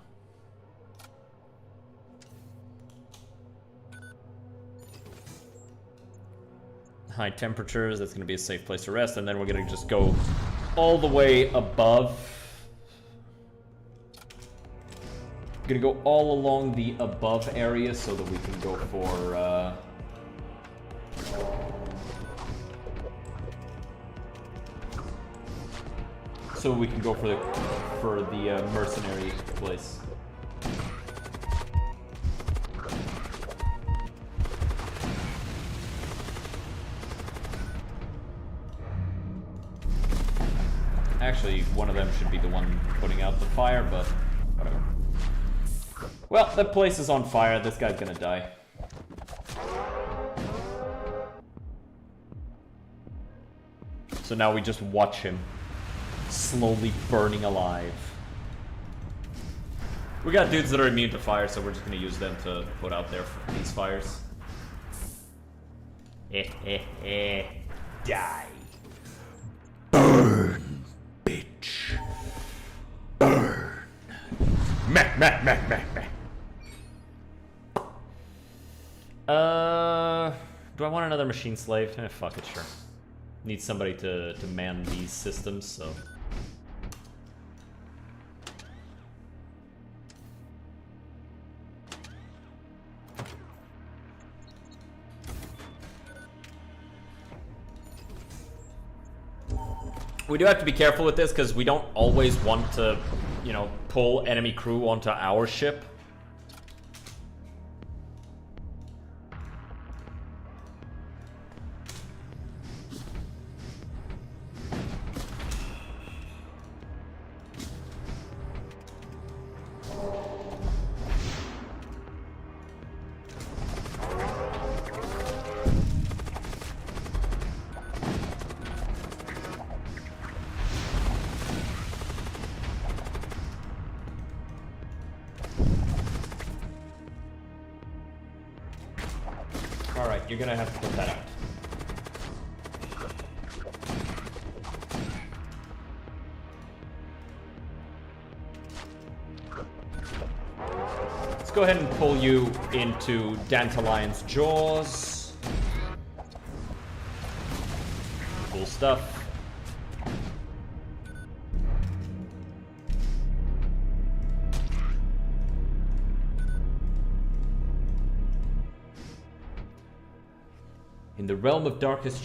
High temperatures, that's gonna be a safe place to rest, and then we're gonna just go all the way above. Gonna go all along the above area so that we can go for the mercenary place. Actually, one of them should be the one putting out the fire, but whatever. Well, that place is on fire. This guy's gonna die. So now we just watch him slowly burning alive. We got dudes that are immune to fire, so we're just gonna use them to put out there for these fires. Die. Burn, Do I want another machine slave? Fuck it, sure. Need somebody to man these systems, so. We do have to be careful with this because we don't always want to, you know, pull enemy crew onto our ship. Alright, you're gonna have to put that out. Let's go ahead and pull you into Dantalion's jaws. Cool stuff. In the realm of darkest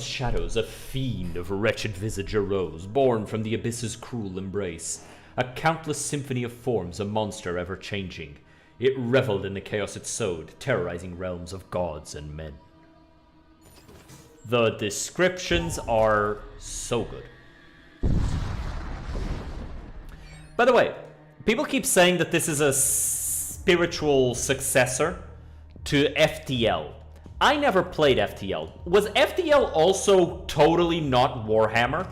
shadows, a fiend of wretched visage arose, born from the abyss's cruel embrace. A countless symphony of forms, a monster ever-changing. It reveled in the chaos it sowed, terrorizing realms of gods and men. The descriptions are so good. By the way, people keep saying that this is a spiritual successor to FTL. I never played FTL. Was FTL also totally not Warhammer?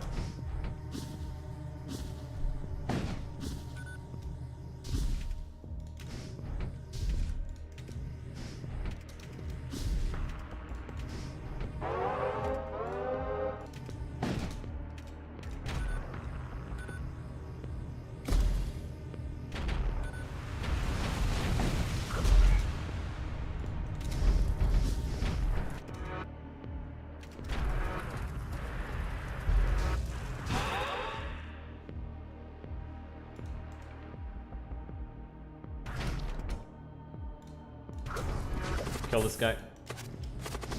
Kill this guy.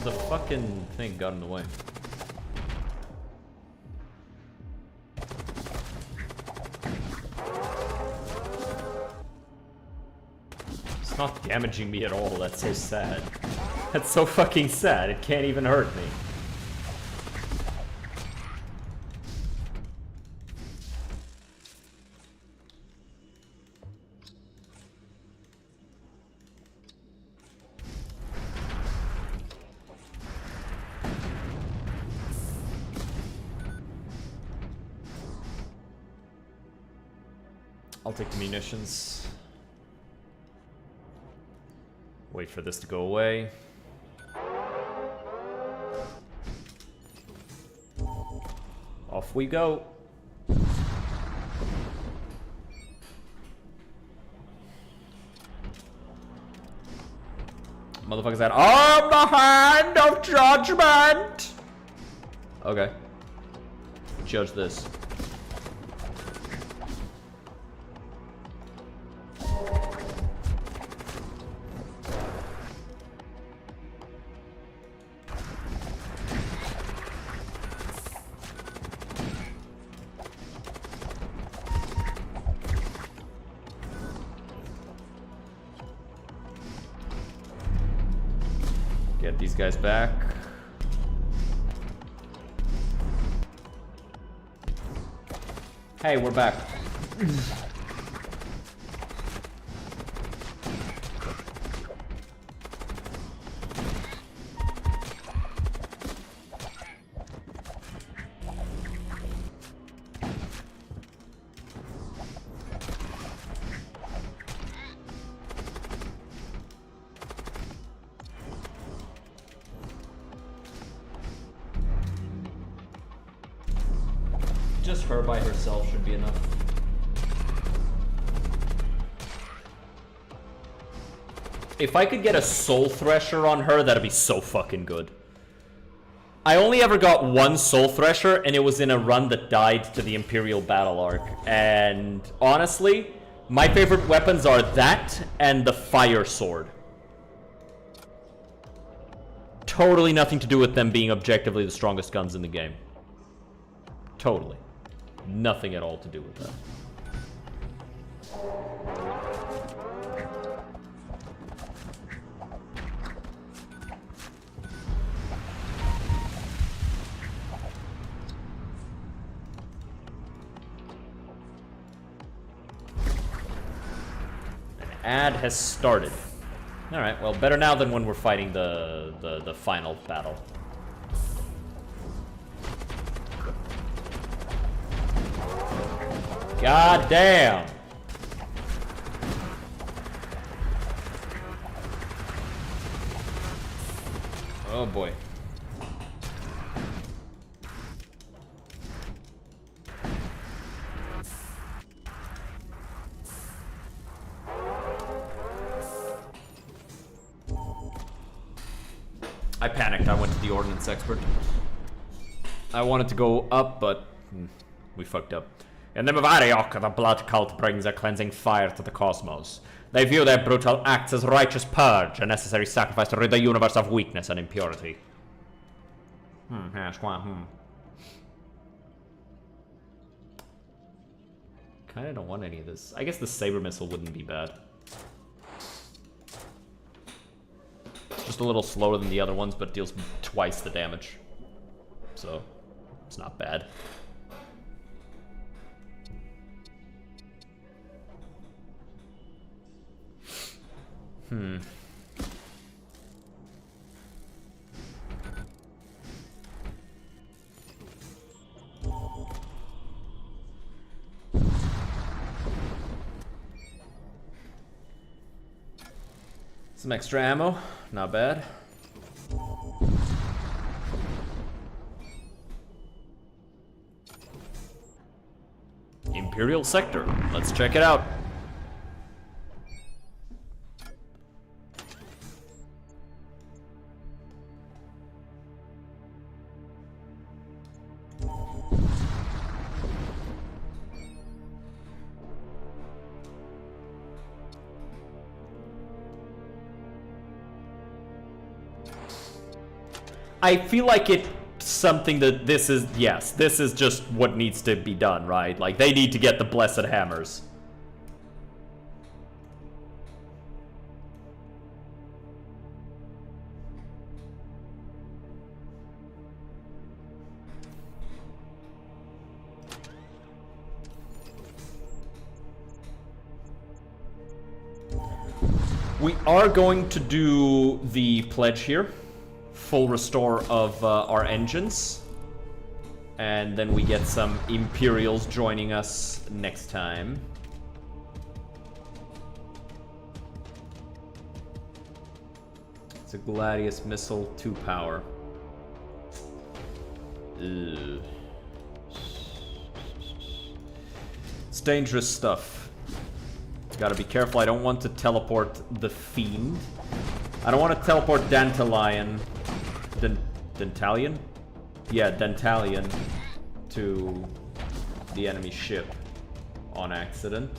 The fucking thing got in the way. It's not damaging me at all. That's so sad. That's so fucking sad. It can't even hurt me. I'll take the munitions. Wait for this to go away. Off we go. Motherfuckers that I'm the hand of judgment. Okay. Judge this. Get these guys back. Hey, we're back. Just her by herself should be enough. If I could get a Soul Thresher on her, that'd be so fucking good. I only ever got one Soul Thresher, and it was in a run that died to the Imperial Battle Arc. And honestly, my favorite weapons are that and the Fire Sword. Totally nothing to do with them being objectively the strongest guns in the game. Totally. Nothing at all to do with that. Ad has started. Alright, well, better now than when we're fighting the final battle. God damn! Oh boy. I panicked. I went to the ordnance expert. I wanted to go up, but we fucked up. In the Mavariok, the blood cult brings a cleansing fire to the cosmos. They view their brutal acts as righteous purge, a necessary sacrifice to rid the universe of weakness and impurity. Kinda don't want any of this. I guess the saber missile wouldn't be bad. Just a little slower than the other ones, but deals twice the damage. So, it's not bad. Some extra ammo, not bad. Imperial Sector, let's check it out. I feel like it's something that this is, yes, this is just what needs to be done, right? Like, they need to get the Blessed Hammers. We are going to do the pledge here. Full restore of our engines, and then we get some Imperials joining us next time. It's a Gladius missile 2 power. Ugh. It's dangerous stuff. Gotta be careful. I don't want to teleport the Fiend. I don't want to teleport Dantalion. Dentalion? Yeah, Dentalion to the enemy ship on accident.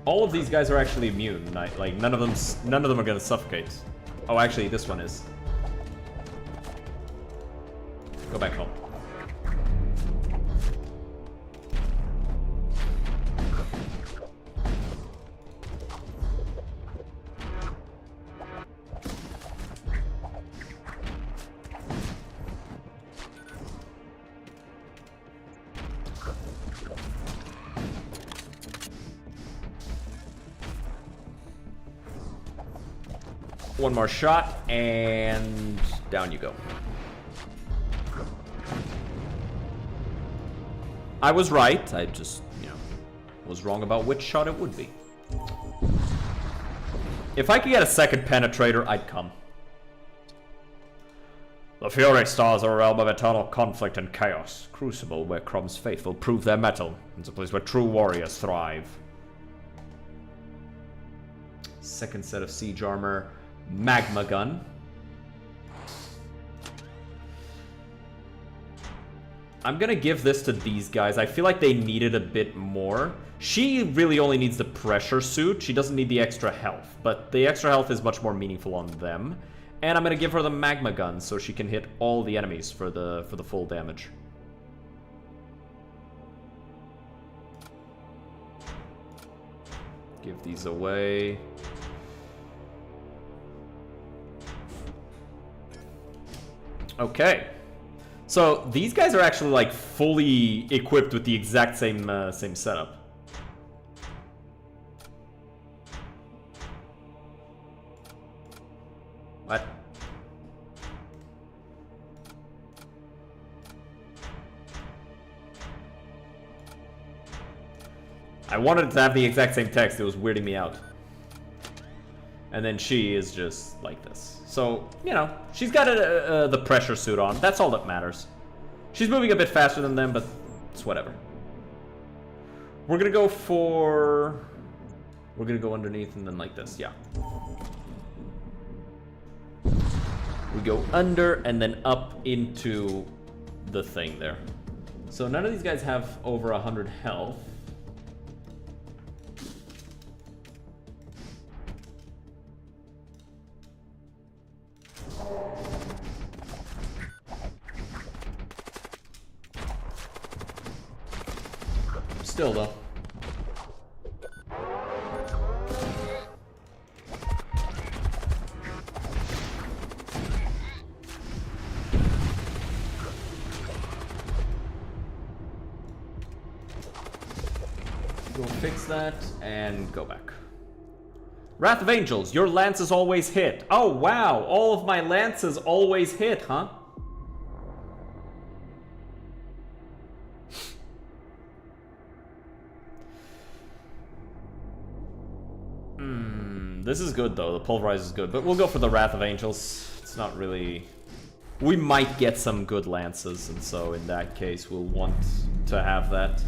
All of these guys are actually immune. Like none of them are gonna suffocate. Oh, actually, this one is. Go back home. One more shot, and down you go. I was right. I just, was wrong about which shot it would be. If I could get a second penetrator, I'd come. The Fury Stars are a realm of eternal conflict and chaos. Crucible, where Crom's faithful prove their mettle. It's a place where true warriors thrive. Second set of siege armor, magma gun. I'm gonna give this to these guys. I feel like they need it a bit more. She really only needs the pressure suit. She doesn't need the extra health, but the extra health is much more meaningful on them. And I'm gonna give her the magma gun so she can hit all the enemies for the full damage. Give these away. Okay. So these guys are actually like fully equipped with the exact same same setup. What? I wanted to have the exact same text. It was weirding me out. And then she is just like this. So, you know, she's got the pressure suit on. That's all that matters. She's moving a bit faster than them, but it's whatever. We're gonna go for... We're gonna go underneath and then like this, yeah. We go under and then up into the thing there. So none of these guys have over 100 health. Still though. Go fix that and go back. Wrath of Angels, your lances always hit. Oh wow, all of my lances always hit, huh? This is good though, the Pulverize is good, but we'll go for the Wrath of Angels. It's not really... We might get some good lances, and so in that case we'll want to have that.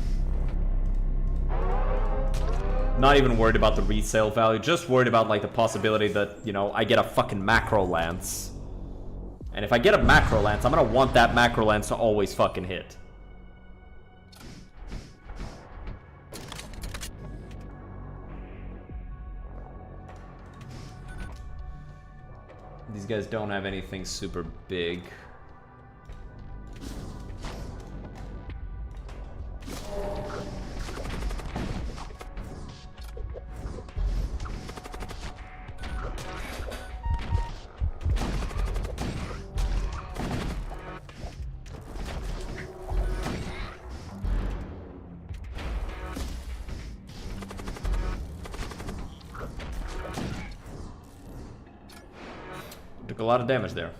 Not even worried about the resale value, just worried about like the possibility that, you know, I get a fucking macro lance. And if I get a macro lance, I'm gonna want that macro lance to always fucking hit. These guys don't have anything super big. Took a lot of damage there.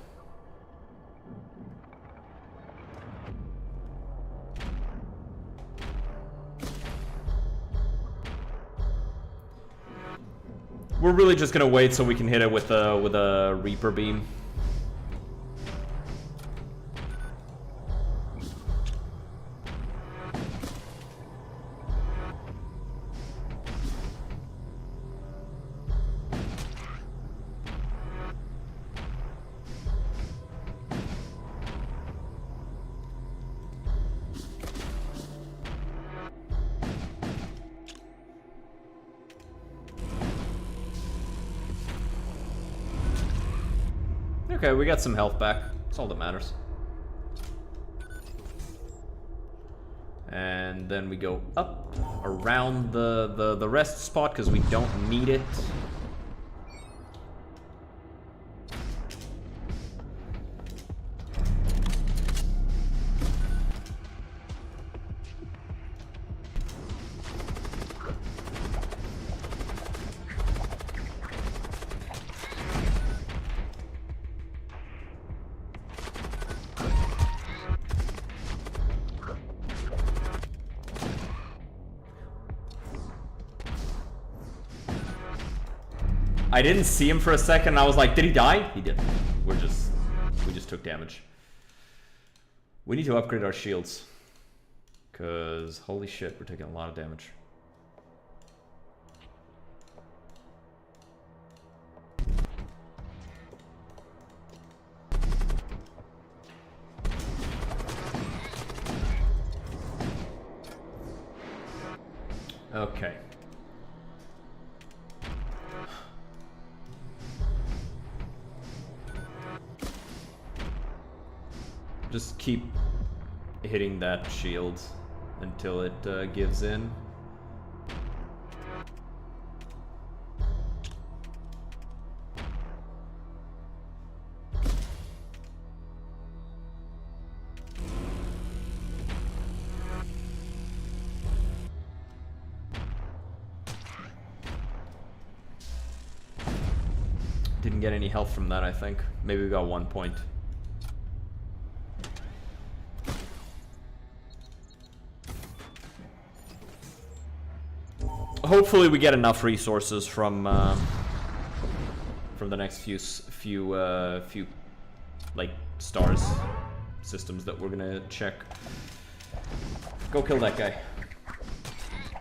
We're really just gonna wait so we can hit it with a Reaper beam. Okay, we got some health back. That's all that matters. And then we go up around the rest spot because we don't need it. I didn't see him for a second. I was like, did he die? He didn't. We just took damage. We need to upgrade our shields. Because, holy shit, we're taking a lot of damage. Okay. Just keep hitting that shield until it gives in. Didn't get any help from that, I think. Maybe we got 1 point. Hopefully we get enough resources from the next few like stars systems that we're gonna check. Go kill that guy.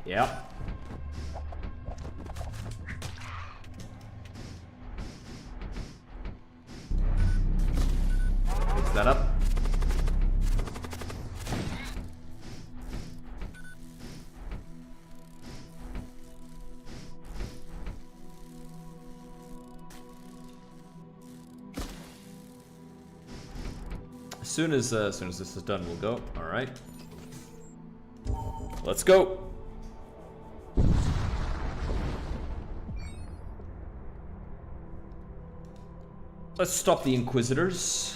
Yeah. Fix that up. As soon as this is done, we'll go. All right. Let's go. Let's stop the Inquisitors.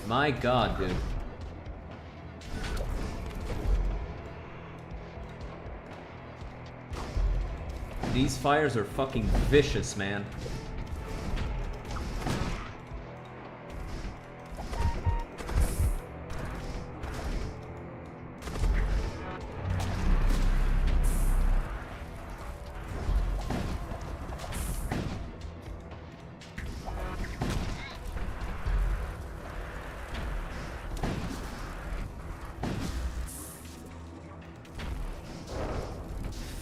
My God, dude. These fires are fucking vicious, man.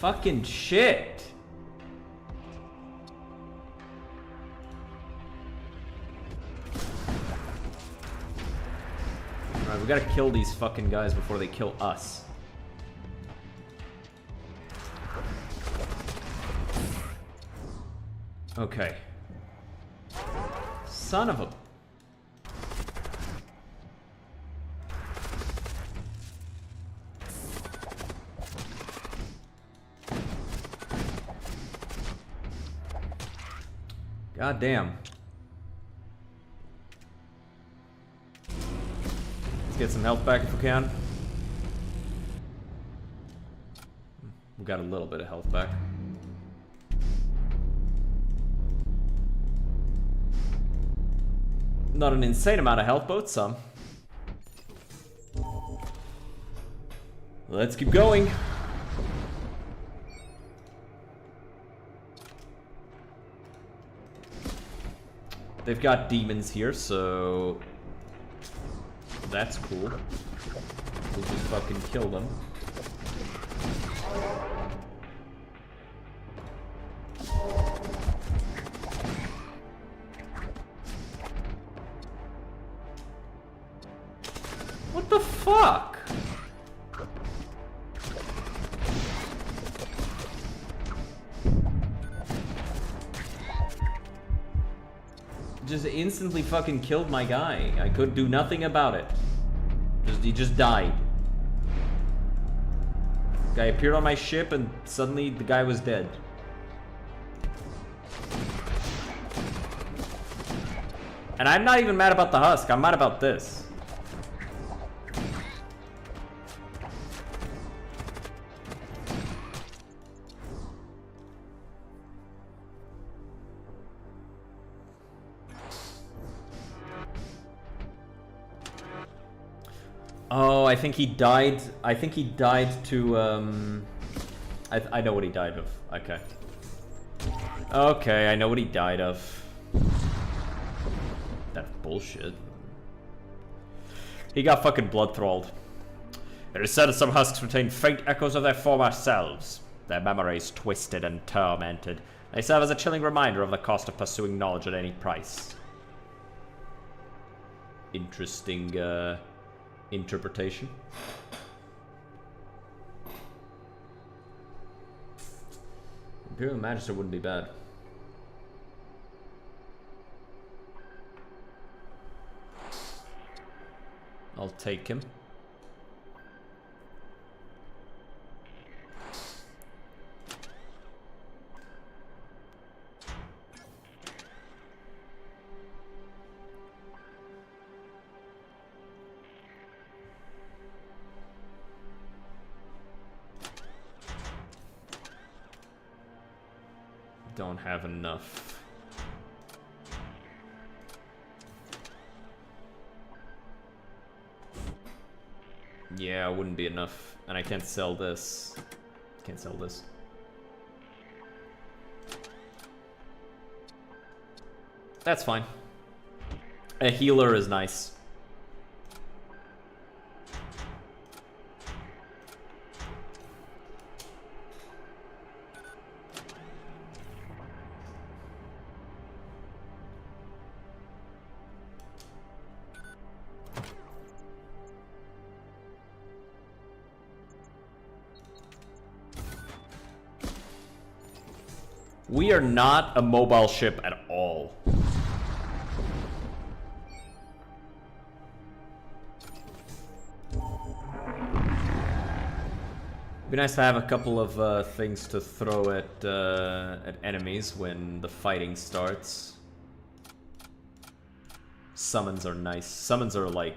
Fucking shit. Alright, we gotta kill these fucking guys before they kill us. Okay. Son of a... God damn. Let's get some health back if we can. We got a little bit of health back. Not an insane amount of health, but some. Let's keep going. They've got demons here, so that's cool. We'll just fucking kill them. What the fuck? Just instantly fucking killed my guy. I could do nothing about it. He just died. Guy appeared on my ship and suddenly the guy was dead. And I'm not even mad about the husk, I'm mad about this. Oh, I think he died. I think he died to. I know what he died of. Okay. Okay, I know what he died of. That's bullshit. He got fucking blood-thralled. It is said that some husks retain faint echoes of their former selves. Their memories twisted and tormented. They serve as a chilling reminder of the cost of pursuing knowledge at any price. Interesting, interpretation. Imperial Magister wouldn't be bad. I'll take him. Don't have enough. Yeah, wouldn't be enough. And I can't sell this. Can't sell this. That's fine. A healer is nice. We are not a mobile ship at all. Be nice to have a couple of things to throw at enemies when the fighting starts. Summons are nice. Summons are like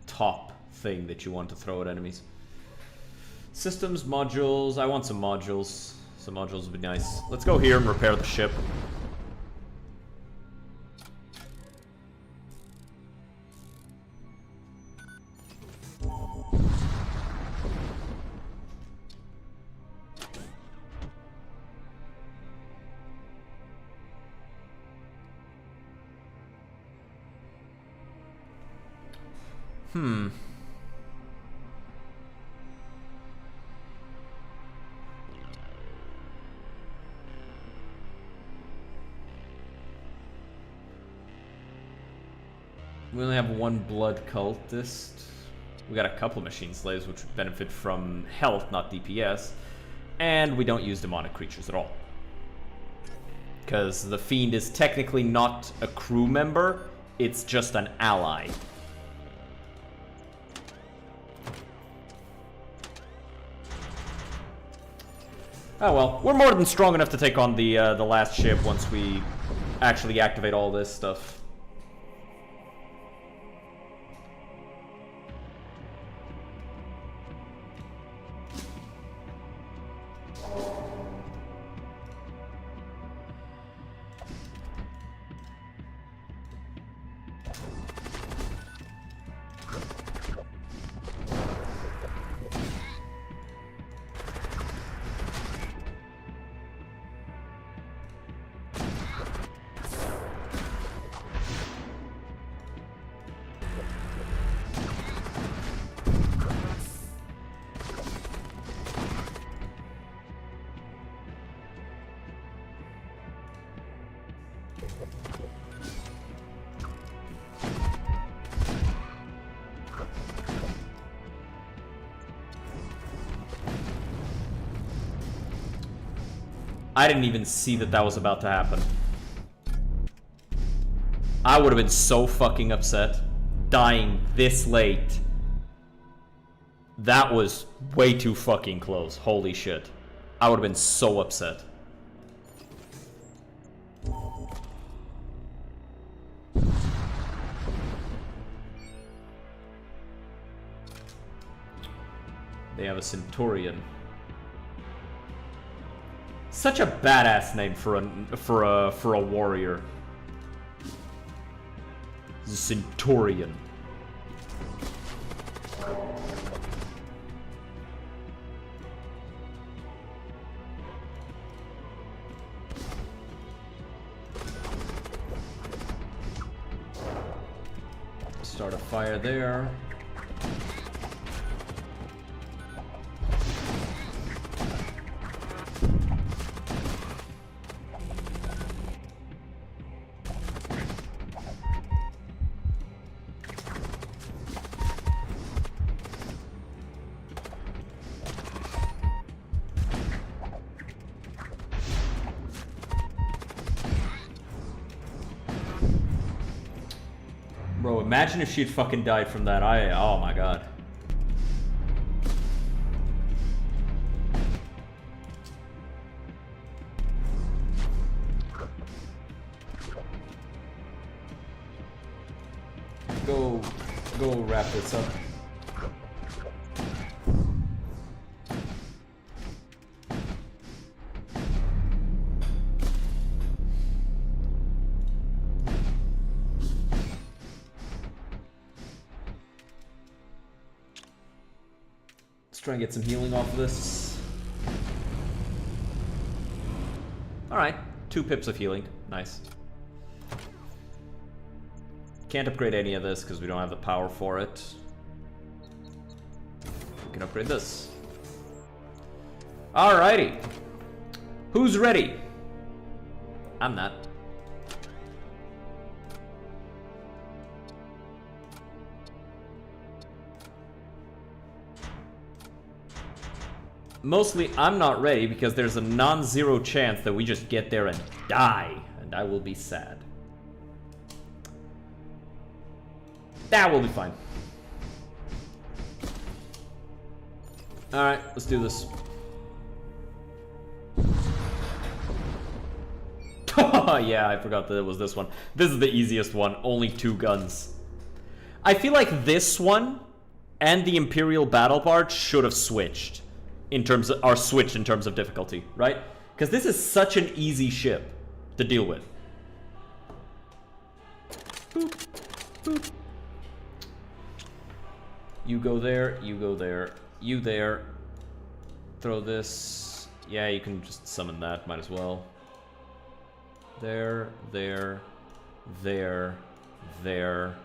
top thing that you want to throw at enemies. Systems, modules. I want some modules. Some modules would be nice. Let's go here and repair the ship. We only have one blood cultist. We got a couple machine slaves, which would benefit from health, not DPS. And we don't use demonic creatures at all. Because the fiend is technically not a crew member, it's just an ally. Oh well, we're more than strong enough to take on the last ship once we actually activate all this stuff. I didn't even see that that was about to happen. I would have been so fucking upset. Dying this late. That was way too fucking close. Holy shit. I would have been so upset. They have a Centurion. Such a badass name for a warrior. The Centurion. Fire there. Bro, imagine if she'd fucking died from that. Oh my god. Go wrap this up. Let's try and get some healing off of this. Alright, 2 pips of healing. Nice. Can't upgrade any of this because we don't have the power for it. We can upgrade this. Alrighty. Who's ready? I'm not. Mostly, I'm not ready because there's a non-zero chance that we just get there and die, and I will be sad. That will be fine. Alright, let's do this. Yeah, I forgot that it was this one. This is the easiest one, only 2 guns. I feel like this one and the Imperial Battle Barge should have switched in terms of difficulty, right? Because this is such an easy ship to deal with. Boop, boop. You go there, you go there, you there. Throw this. Yeah, you can just summon that, might as well. There, there, there, there.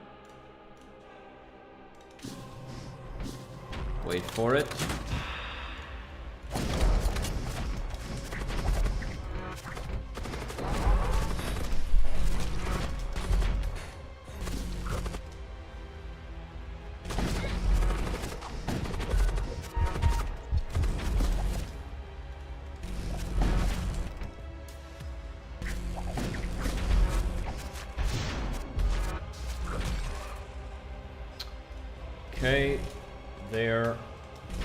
Wait for it. Okay, there,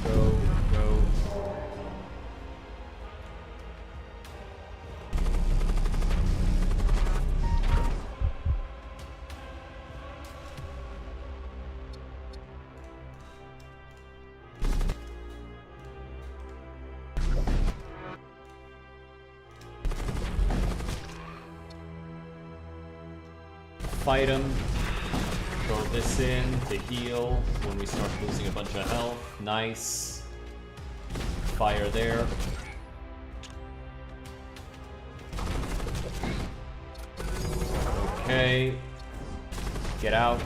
go, go. Fight him. Throw this in to heal when we start losing a bunch of health. Nice. Fire there. Okay. Get out.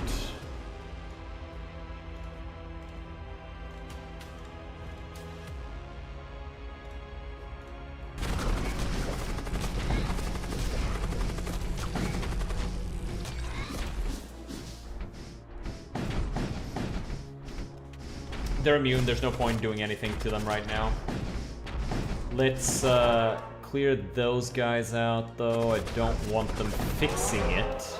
They're immune, there's no point doing anything to them right now. Let's clear those guys out though. I don't want them fixing it.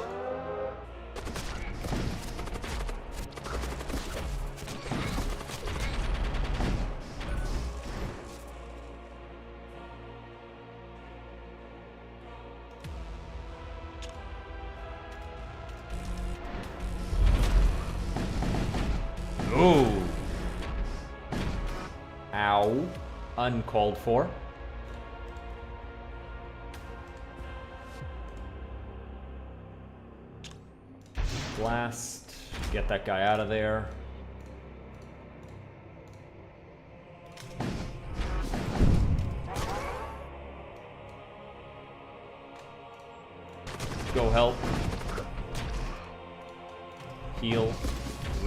Ooh. Ow. Uncalled for. Blast. Get that guy out of there. Go help. Heal.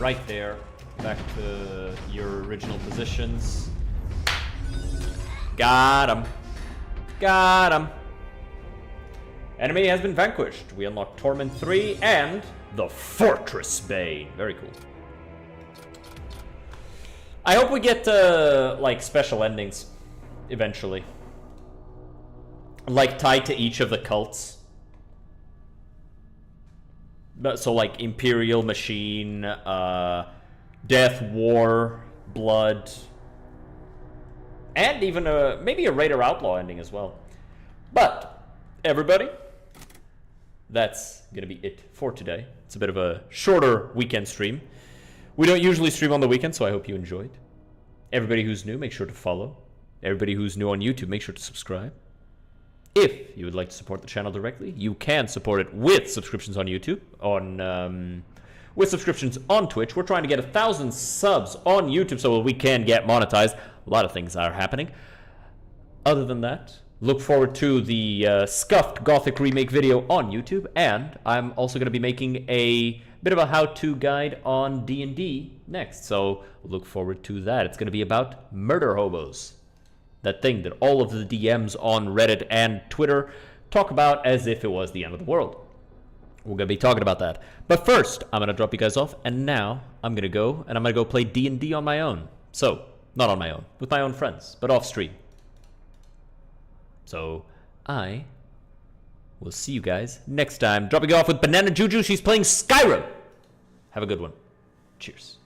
right there. Back to your original positions. Got him. Got him. Enemy has been vanquished. We unlock Torment 3 and the Fortress Bane. Very cool. I hope we get, like, special endings eventually. Like, tied to each of the cults. So, like, Imperial Machine, Death, War, Blood, and even maybe a Raider Outlaw ending as well. But, everybody, that's gonna be it for today. It's a bit of a shorter weekend stream. We don't usually stream on the weekend, so I hope you enjoyed. Everybody who's new, make sure to follow. Everybody who's new on YouTube, make sure to subscribe. If you would like to support the channel directly, you can support it with subscriptions on YouTube, with subscriptions on Twitch. We're trying to get 1,000 subs on YouTube so we can get monetized. A lot of things are happening. Other than that, look forward to the scuffed Gothic remake video on YouTube, and I'm also going to be making a bit of a how-to guide on D&D next, so look forward to that. It's going to be about murder hobos. That thing that all of the DMs on Reddit and Twitter talk about as if it was the end of the world. We're going to be talking about that. But first, I'm going to drop you guys off, and now I'm going to go, and I'm going to go play D&D on my own. So, not on my own, with my own friends, but off stream. So, I will see you guys next time. Dropping you off with Banana Juju. She's playing Skyrim. Have a good one. Cheers.